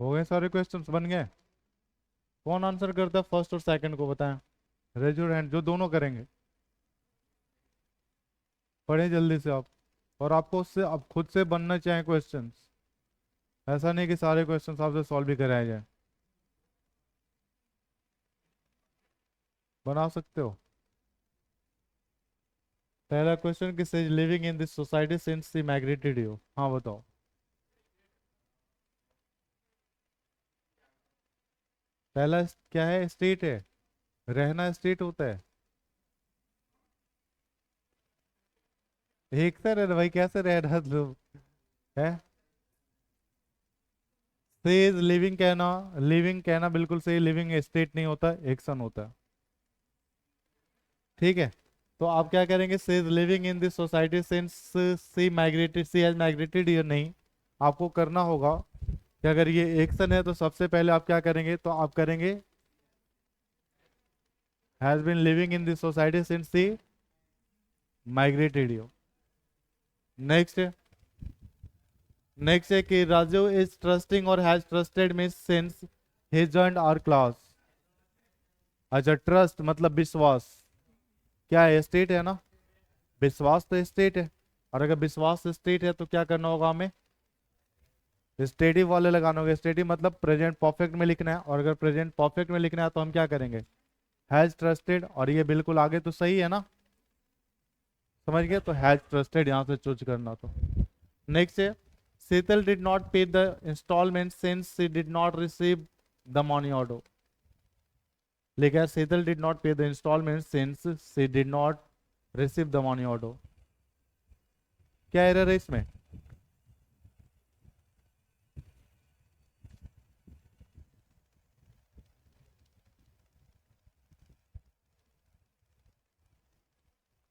हो गए सारे क्वेश्चंस, बन गए। कौन आंसर करता है फर्स्ट और सेकंड को, बताएं। रेज योर हैंड जो दोनों करेंगे। पढ़ें जल्दी से आप। और आपको उससे अब खुद से बनना चाहिए क्वेश्चंस। ऐसा नहीं कि सारे क्वेश्चंस आपसे सॉल्व भी कराए जाए। बना सकते हो। पहला क्वेश्चन कि says living in this society since the migrated you, हाँ बताओ। पहला क्या है, स्टेट है। रहना स्टेट होता है। एक सर है भाई, कैसे रह रहा लोग है। सेज लिविंग कहना, लिविंग कहना बिल्कुल सही, लिविंग स्टेट नहीं होता, एक्शन होता है। ठीक है। तो आप क्या करेंगे, she's living in this society since she migrated, she has migrated या नहीं। आपको करना होगा कि अगर ये एक्शन है तो सबसे पहले आप क्या करेंगे, तो आप करेंगे has been living in this society since she migrated you. Next है, नेक्स्ट है कि राजू इज ट्रस्टिंग और has trusted me since he joined our class. अच्छा, ट्रस्ट मतलब विश्वास। क्या है, स्टेट है ना। विश्वास तो स्टेट है। और अगर विश्वास स्टेट है तो क्या करना होगा हमें, स्टेटिव वाले लगाना होगा। स्टेटिव मतलब प्रेजेंट परफेक्ट में लिखना है, और अगर प्रेजेंट परफेक्ट में लिखना है तो हम क्या करेंगे, हैज ट्रस्टेड। और ये बिल्कुल आगे तो सही है ना, समझ गए। तो हैज ट्रस्टेड यहां से चूज करना। तो नेक्स्ट है, Sheetal did not pay the installment since she did not receive the money order. लिखा Sheetal did not pay the installment since she did not receive the money order. क्या एरर है इसमें।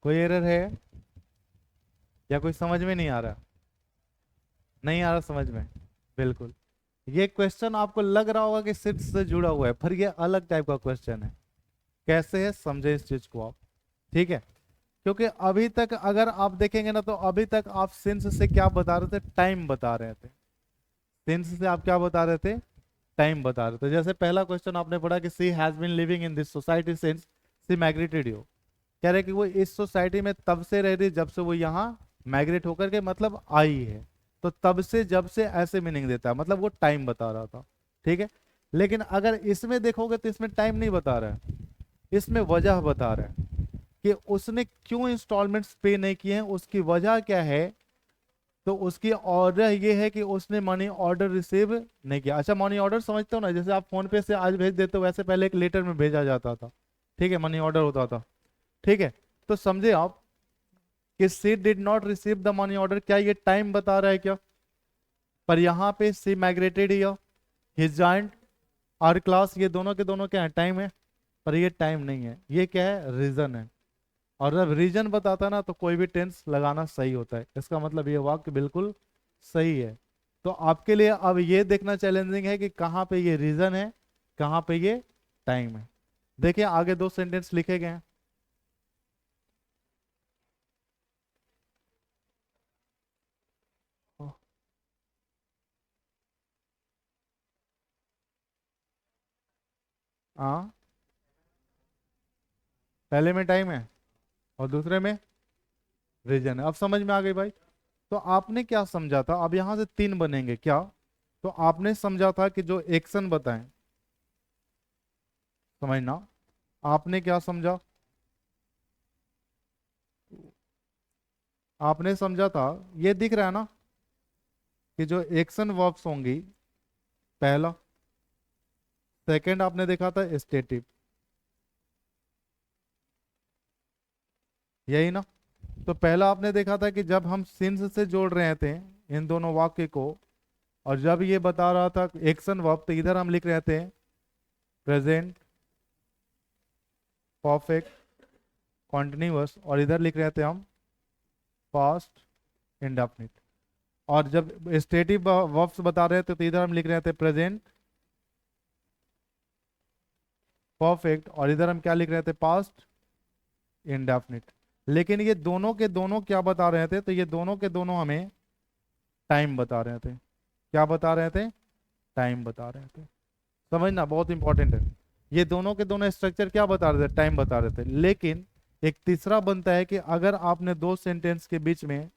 कोई एरर है या कोई समझ में नहीं आ रहा। नहीं आ रहा समझ में। बिल्कुल। ये क्वेश्चन आपको लग रहा होगा कि सिर्फ से जुड़ा हुआ है, पर ये अलग टाइप का क्वेश्चन है। कैसे है, समझे इस चीज को आप। ठीक है। क्योंकि अभी तक अगर आप देखेंगे ना, तो अभी तक आप सिंस से क्या बता रहे थे, टाइम बता रहे थे। सिंस से आप क्या बता रहे थे, टाइम बता रहे थे। जैसे पहला क्वेश्चन आपने पढ़ा कि she has been living in this society since she migrated यू। कह रहे कि वो इस सोसाइटी में तब से रह रही जब से वो यहाँ माइग्रेट होकर के मतलब आई है। तो तब से जब से ऐसे मीनिंग देता है, मतलब वो टाइम बता रहा था। ठीक है। लेकिन अगर इसमें देखोगे तो इसमें टाइम नहीं बता रहा है, इसमें वजह बता रहा है कि उसने क्यों इंस्टॉलमेंट्स पे नहीं किए हैं, उसकी वजह क्या है। तो उसकी ऑर्डर ये है कि उसने मनी ऑर्डर रिसीव नहीं किया। अच्छा, मनी ऑर्डर समझते हो ना, जैसे आप फोन पे से आज भेज देते हो, वैसे पहले एक लेटर में भेजा जाता था। ठीक है, मनी ऑर्डर होता था। ठीक है। तो समझे आप कि she did not receive the money order, क्या ये टाइम बता रहा है क्या। पर यहाँ पे सी माइग्रेटेड या हिज जॉइंट आर क्लास, ये दोनों के दोनों क्या है, टाइम है। पर ये टाइम नहीं है, ये क्या है, रीजन है। और जब रीजन बताता है ना, तो कोई भी टेंस लगाना सही होता है। इसका मतलब ये वाक्य बिल्कुल सही है। तो आपके लिए अब ये देखना चैलेंजिंग है कि कहाँ पे ये रीजन है, कहाँ पे ये टाइम है। देखिए आगे दो सेंटेंस लिखे गए हैं। हाँ, पहले में टाइम है और दूसरे में रीजन है। अब समझ में आ गई भाई। तो आपने क्या समझा था, अब यहां से तीन बनेंगे क्या? तो आपने समझा था कि जो एक्शन बताएं, समझना, आपने क्या समझा? आपने समझा था, ये दिख रहा है ना, कि जो एक्शन वर्ब्स होंगी, पहला, सेकंड आपने देखा था स्टेटिव, यही ना? तो पहला आपने देखा था कि जब हम सिंस से जोड़ रहे थे इन दोनों वाक्य को, और जब ये बता रहा था एक्शन वर्ब, तो इधर हम लिख रहे थे प्रेजेंट परफेक्ट कॉन्टिन्यूअस, और इधर लिख रहे थे हम पास्ट इंडेफिनिट। और जब स्टेटिव वर्ब्स बता रहे थे तो इधर हम लिख रहे थे प्रेजेंट परफेक्ट, और इधर हम क्या लिख रहे थे, पास्ट इंडेफिनिट। लेकिन ये दोनों के दोनों क्या बता रहे थे, तो ये दोनों के दोनों हमें टाइम बता रहे थे। क्या बता रहे थे? टाइम बता रहे थे। समझना बहुत इंपॉर्टेंट है। ये दोनों के दोनों स्ट्रक्चर क्या बता रहे थे, टाइम बता रहे थे। लेकिन एक तीसरा बनता है कि अगर आपने दो सेंटेंस के बीच में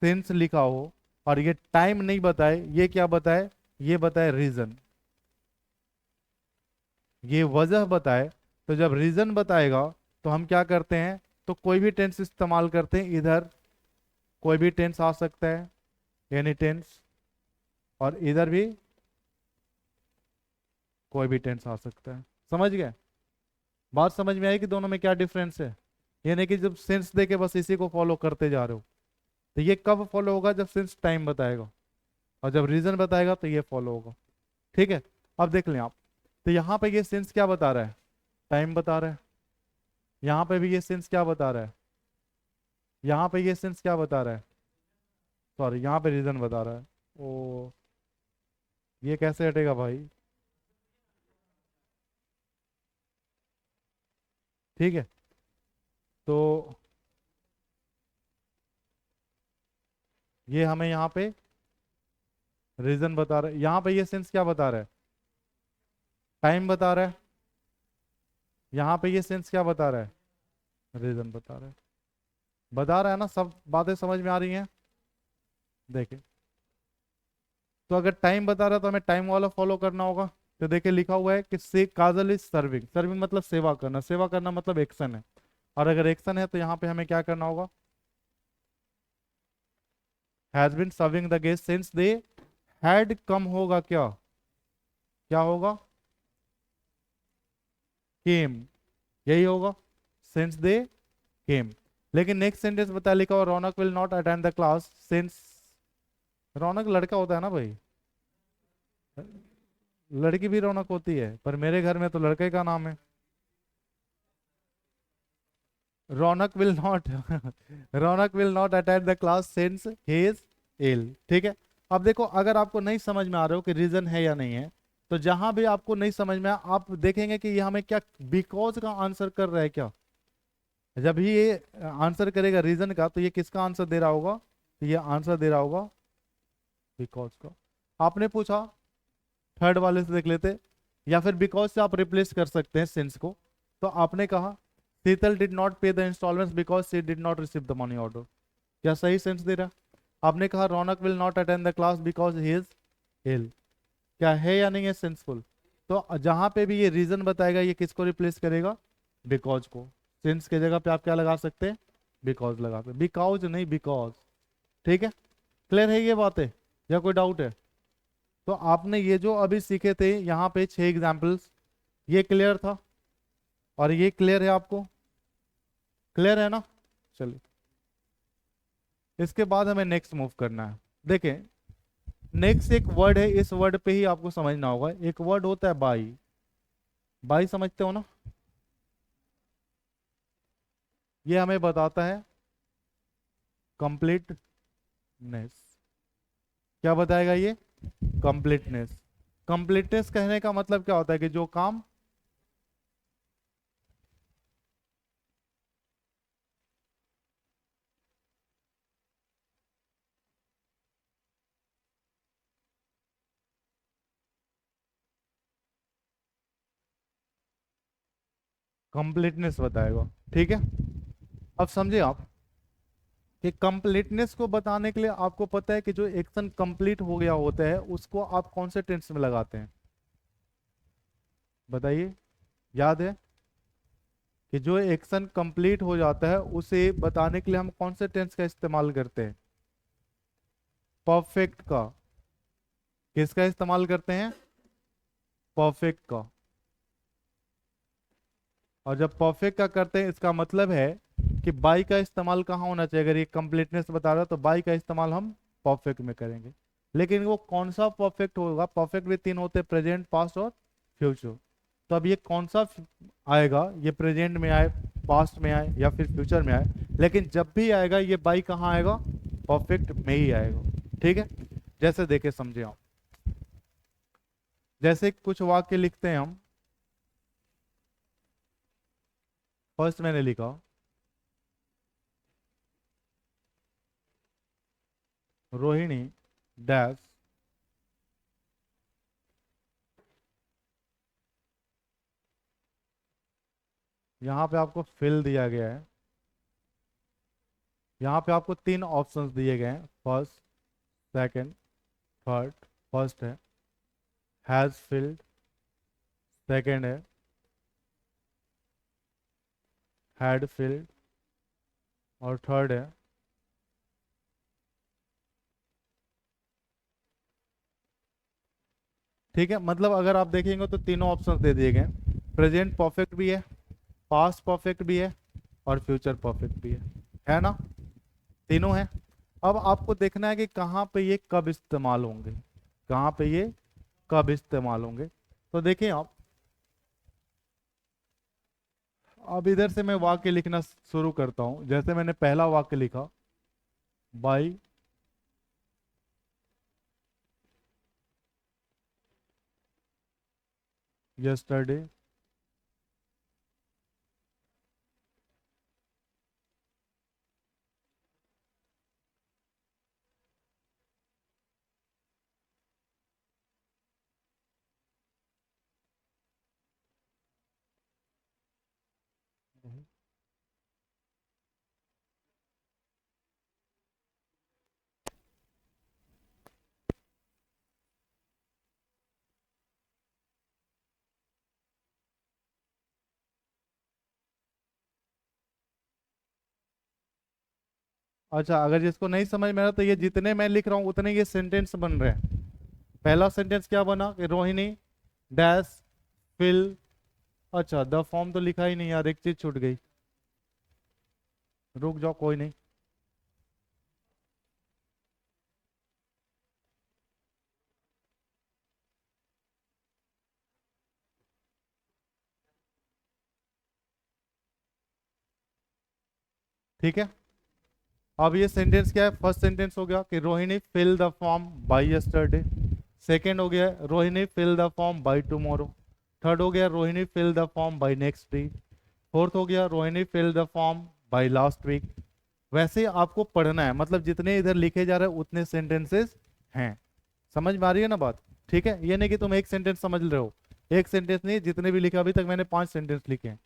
सेंस लिखा हो और ये टाइम नहीं बताए, ये क्या बताए, ये बताए रीजन, ये वजह बताए। तो जब रीजन बताएगा तो हम क्या करते हैं, तो कोई भी टेंस इस्तेमाल करते हैं। इधर कोई भी टेंस आ सकता है, एनी टेंस, और इधर भी कोई भी टेंस आ सकता है। समझ गए? बात समझ में आई कि दोनों में क्या डिफरेंस है? ये नहीं कि जब सेंस दे के बस इसी को फॉलो करते जा रहे हो। तो ये कब फॉलो होगा, जब सेंस टाइम बताएगा, और जब रीजन बताएगा तो ये फॉलो होगा। ठीक है? अब देख लें आप, तो यहाँ पे ये सेंस क्या बता रहा है, टाइम बता रहा है। यहाँ पे भी ये सेंस क्या बता रहा है, यहाँ पे ये सेंस क्या बता रहा है, सॉरी यहाँ पे रीजन बता रहा है। ओ, ये कैसे हटेगा भाई? ठीक है, तो ये हमें यहाँ पे रीजन बता रहा है, यहाँ पे ये सेंस क्या बता रहा है, टाइम बता रहा है। यहाँ पे ये सेंस क्या बता रहा है, रीजन बता रहा है। बता रहा है ना, सब बातें समझ में आ रही हैं? देखिए, तो अगर टाइम बता रहा है तो हमें टाइम वाला फॉलो करना होगा। तो देखिए लिखा हुआ है कि से काजल इज सर्विंग, सर्विंग मतलब सेवा करना, सेवा करना मतलब एक्शन है। और अगर एक्शन है तो यहाँ पे हमें क्या करना होगा, has been serving the guest since they had come होगा क्या, क्या होगा, केम, यही होगा, सिंस दे केम। लेकिन नेक्स्ट सेंटेंस बता, लिखा हुआ Raunak will not attend the class since, Raunak लड़का होता है ना भाई, लड़की भी रौनक होती है, पर मेरे घर में तो लड़के का नाम है। Raunak will not Raunak will not attend the class since he is ill. ठीक है? अब देखो, अगर आपको नहीं समझ में आ रहा हो कि रीजन है या नहीं है, तो जहां भी आपको नहीं समझ में आप देखेंगे कि ये हमें क्या बिकॉज का आंसर कर रहा है क्या। जब ही ये आंसर करेगा रीजन का, तो ये किसका आंसर दे रहा होगा, तो ये आंसर दे रहा होगा बिकॉज का। आपने पूछा, थर्ड वाले से देख लेते, या फिर बिकॉज से आप रिप्लेस कर सकते हैं सिंस को। तो आपने कहा Sheetal did not pay the instalments because she did not receive the money order. क्या सही सेंस दे रहा? आपने कहा Raunak will not attend the class because he is ill. क्या है या नहीं है सेंसफुल? तो जहां पे भी ये रीजन बताएगा, ये किसको रिप्लेस करेगा, बिकॉज को। सिंस की जगह पे आप क्या लगा सकते हैं, बिकॉज लगा सकते, बिकॉज नहीं बिकॉज। ठीक है? क्लियर है ये बातें, या कोई डाउट है? तो आपने ये जो अभी सीखे थे यहाँ पे 6 एग्जाम्पल्स, ये क्लियर था, और ये क्लियर है आपको, क्लियर है ना? चलिए, इसके बाद हमें नेक्स्ट मूव करना है। देखें, नेक्स्ट एक वर्ड है, इस वर्ड पे ही आपको समझना होगा। एक वर्ड होता है बाई, बाई समझते हो ना? ये हमें बताता है कंप्लीटनेस। क्या बताएगा ये, कंप्लीटनेस। कंप्लीटनेस कहने का मतलब क्या होता है, कि जो काम कंप्लीटनेस बताएगा। ठीक है? अब समझे आप, कि कंप्लीटनेस को बताने के लिए आपको पता है कि जो एक्शन कंप्लीट हो गया होता है उसको आप कौन से टेंस में लगाते हैं? बताइए, याद है कि जो एक्शन कंप्लीट हो जाता है उसे बताने के लिए हम कौन से टेंस का इस्तेमाल करते हैं? परफेक्ट का। किसका इस्तेमाल करते हैं? परफेक्ट का। और जब परफेक्ट का करते हैं इसका मतलब है कि बाई का इस्तेमाल कहाँ होना चाहिए? अगर ये कंप्लीटनेस बता रहा है तो बाई का इस्तेमाल हम परफेक्ट में करेंगे। लेकिन वो कौन सा परफेक्ट होगा? परफेक्ट भी तीन होते हैं, प्रेजेंट, पास्ट और फ्यूचर। तो अब ये कौन सा आएगा? ये प्रेजेंट में आए, पास्ट में आए या फिर फ्यूचर में आए, लेकिन जब भी आएगा ये बाई कहाँ आएगा? परफेक्ट में ही आएगा। ठीक है, जैसे देखे समझे आप। जैसे कुछ वाक्य लिखते हैं हम। फर्स्ट मैंने लिखा रोहिणी डैश, यहाँ पे आपको फिल दिया गया है। यहाँ पे आपको तीन ऑप्शंस दिए गए हैं, फर्स्ट, सेकंड, थर्ड। फर्स्ट है हैज फिल्ड, सेकंड है हैड फिल्ड, और थर्ड है। ठीक है, मतलब अगर आप देखेंगे तो तीनों ऑप्शंस दे दिए गए। प्रेजेंट परफेक्ट भी है, पास्ट परफेक्ट भी है, और फ्यूचर परफेक्ट भी है ना? तीनों है। अब आपको देखना है कि कहाँ पे ये कब इस्तेमाल होंगे, कहाँ पे ये कब इस्तेमाल होंगे। तो देखिए आप, अब इधर से मैं वाक्य लिखना शुरू करता हूं। जैसे मैंने पहला वाक्य लिखा, बाई यस्टरडे। अच्छा, अगर जिसको नहीं समझ में आ रहा तो ये जितने मैं लिख रहा हूँ उतने ये सेंटेंस बन रहे हैं। पहला सेंटेंस क्या बना कि रोहिणी डैश फिल। अच्छा, द फॉर्म तो लिखा ही नहीं यार, एक चीज छूट गई। रुक जाओ, कोई नहीं। ठीक है, अब ये सेंटेंस क्या है? फर्स्ट सेंटेंस हो गया कि Rohini fill the form by yesterday. Second हो गया Rohini fill the form by tomorrow. Third हो गया Rohini fill the form by next week. Fourth हो गया Rohini fill the form by last week. वैसे ही आपको पढ़ना है, मतलब जितने इधर लिखे जा रहे हैं उतने सेंटेंसेस हैं। समझ में आ रही है ना बात? ठीक है, ये नहीं कि तुम एक सेंटेंस समझ रहे हो। एक सेंटेंस नहीं, जितने भी लिखे, अभी तक मैंने 5 सेंटेंस लिखे हैं।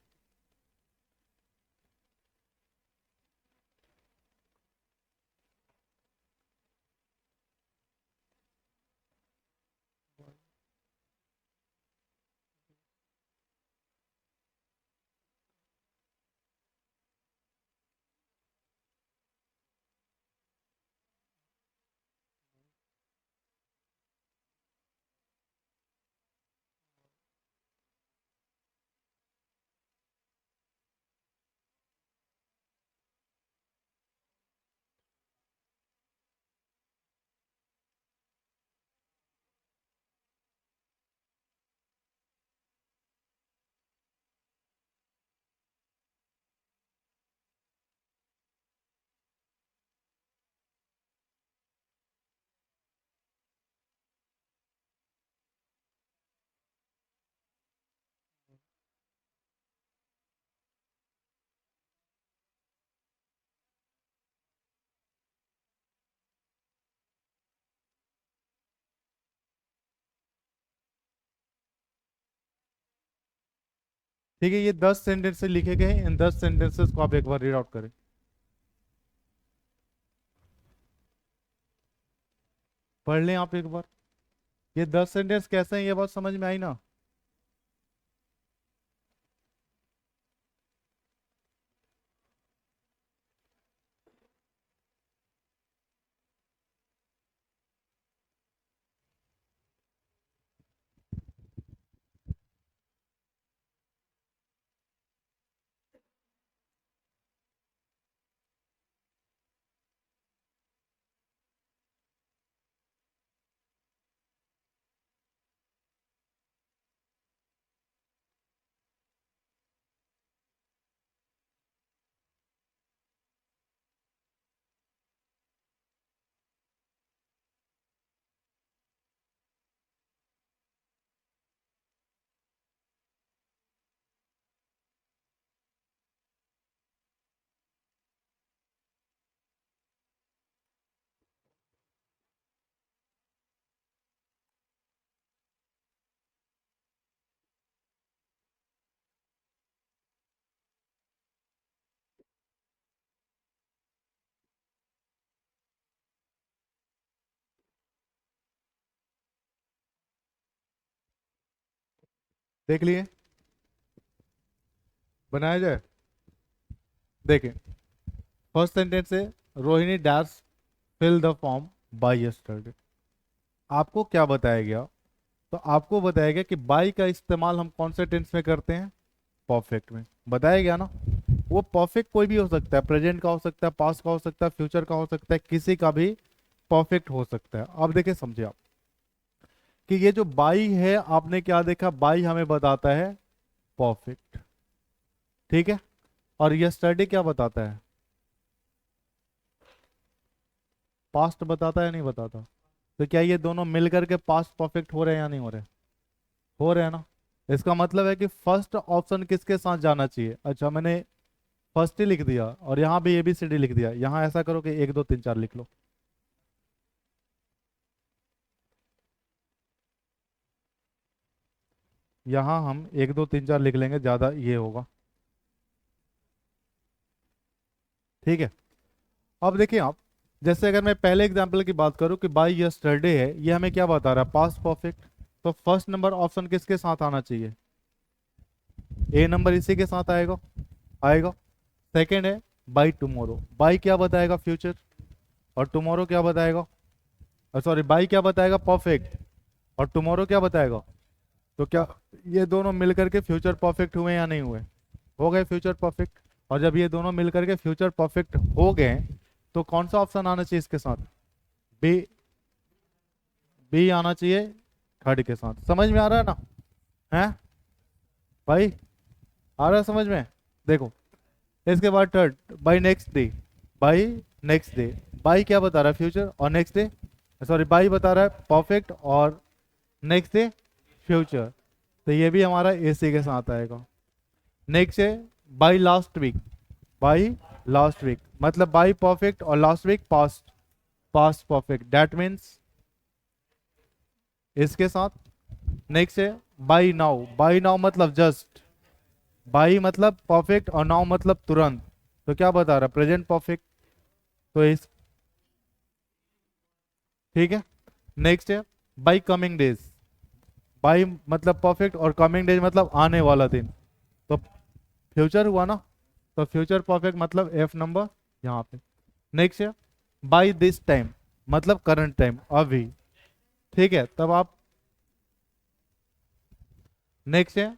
ठीक है, ये 10 सेंटेंस लिखे गए हैं। इन 10 सेंटेंसेस को आप एक बार रीड आउट करें। पढ़ लें आप एक बार। ये 10 सेंटेंस कैसे हैं ये बात समझ में आई ना। देख लिए, बनाया जाए। देखें, फर्स्ट सेंटेंस है Rohini dash fill the form by yesterday. आपको क्या बताया गया? तो आपको बताया गया कि बाई का इस्तेमाल हम कौन से टेंस में करते हैं? परफेक्ट में। बताया गया ना। वो परफेक्ट कोई भी हो सकता है, प्रेजेंट का हो सकता है, पास्ट का हो सकता है, फ्यूचर का हो सकता है, किसी का भी परफेक्ट हो सकता है। अब देखिए, समझे आप कि ये जो बाई है, आपने क्या देखा? बाई हमें बताता है परफेक्ट, ठीक है। और यस्टरडे क्या बताता है? पास्ट बताता है या नहीं बताता? तो क्या ये दोनों मिलकर के पास्ट परफेक्ट हो रहे हैं या नहीं हो रहे? हो रहे हैं ना। इसका मतलब है कि फर्स्ट ऑप्शन किसके साथ जाना चाहिए? अच्छा, मैंने फर्स्ट ही लिख दिया और यहाँ भी ABCD लिख दिया। यहाँ ऐसा करो कि 1 2 3 4 लिख लो। यहाँ हम 1 2 3 4 लिख लेंगे, ज्यादा ये होगा, ठीक है। अब देखिए आप, जैसे अगर मैं पहले एग्जांपल की बात करूं कि बाय यस्टरडे है, ये हमें क्या बता रहा है? Past perfect. तो फर्स्ट नंबर ऑप्शन किसके साथ आना चाहिए? A नंबर इसी के साथ आएगा, आएगा। सेकंड है बाय टुमारो। बाय क्या बताएगा? फ्यूचर। और टुमारो क्या बताएगा? सॉरी, बाय क्या बताएगा? परफेक्ट। और टुमारो क्या बताएगा? तो क्या ये दोनों मिलकर के फ्यूचर परफेक्ट हुए या नहीं हुए? हो गए फ्यूचर परफेक्ट। और जब ये दोनों मिलकर के फ्यूचर परफेक्ट हो गए, तो कौन सा ऑप्शन आना चाहिए इसके साथ? बी। बी आना चाहिए थर्ड के साथ। समझ में आ रहा है ना? है भाई? आ रहा है समझ में? देखो, इसके बाद third, by next day. By next day, by क्या बता रहा है? फ्यूचर। और नेक्स्ट डे, सॉरी, बाई बता रहा है परफेक्ट, और नेक्स्ट डे फ्यूचर। तो ये भी हमारा AC के साथ आएगा। नेक्स्ट है by last week. By last week मतलब बाई परफेक्ट और last week past, past perfect, that means इसके साथ। नेक्स्ट है बाई नाउ। बाई नाउ मतलब जस्ट। बाई मतलब परफेक्ट और नाउ मतलब तुरंत। तो क्या बता रहा है? Present perfect. तो इस, ठीक है। नेक्स्ट है बाई कमिंग डेज। बाई मतलब परफेक्ट और कमिंग डेज मतलब आने वाला दिन। तो फ्यूचर हुआ ना। तो फ्यूचर परफेक्ट मतलब F नंबर यहाँ पे। नेक्स्ट है बाई दिस टाइम मतलब करंट टाइम, अभी, ठीक है। तब आप, नेक्स्ट है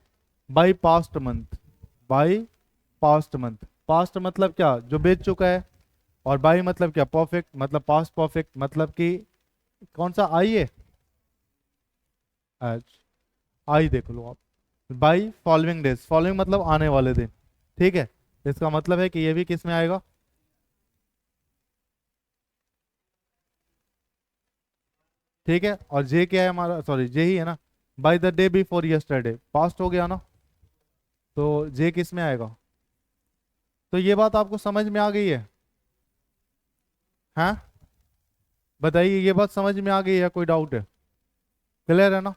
by past month. By past month, past मतलब क्या? जो बीत चुका है। और बाई मतलब क्या? परफेक्ट मतलब पास्ट परफेक्ट, मतलब कि कौन सा? आई है, आज। आई देख लो आप। बाई फॉलोइंग डेज, फॉलोइंग मतलब आने वाले दिन, ठीक है। इसका मतलब है कि ये भी किस में आएगा? ठीक है। और जे क्या है हमारा? सॉरी, जे ही है ना। By the day before yesterday, past हो गया ना। तो जे किस में आएगा? तो ये बात आपको समझ में आ गई है? हाँ, बताइए, ये बात समझ में आ गई है? कोई डाउट है? क्लियर है ना?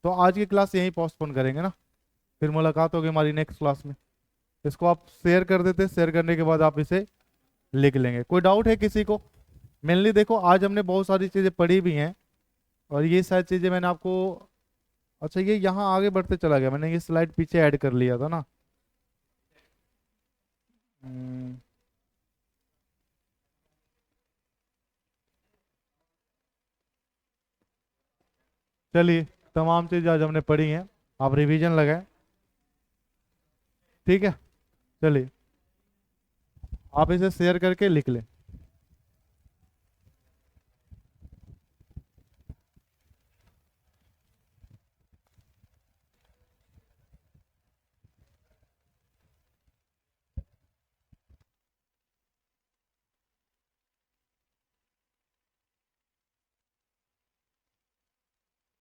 तो आज की क्लास यहीं पोस्टपोन करेंगे ना। फिर मुलाकात होगी हमारी नेक्स्ट क्लास में। इसको आप शेयर कर देते, शेयर करने के बाद आप इसे लिख लेंगे। कोई डाउट है किसी को? मेनली देखो आज हमने बहुत सारी चीज़ें पढ़ी भी हैं, और ये सारी चीज़ें मैंने आपको, अच्छा ये यहाँ आगे बढ़ते चला गया, मैंने ये स्लाइड पीछे ऐड कर लिया था ना। हम्म, चलिए, तमाम चीज़ आज हमने पढ़ी हैं, आप रिवीजन लगाएं। ठीक है, चलिए आप इसे शेयर करके लिख लें।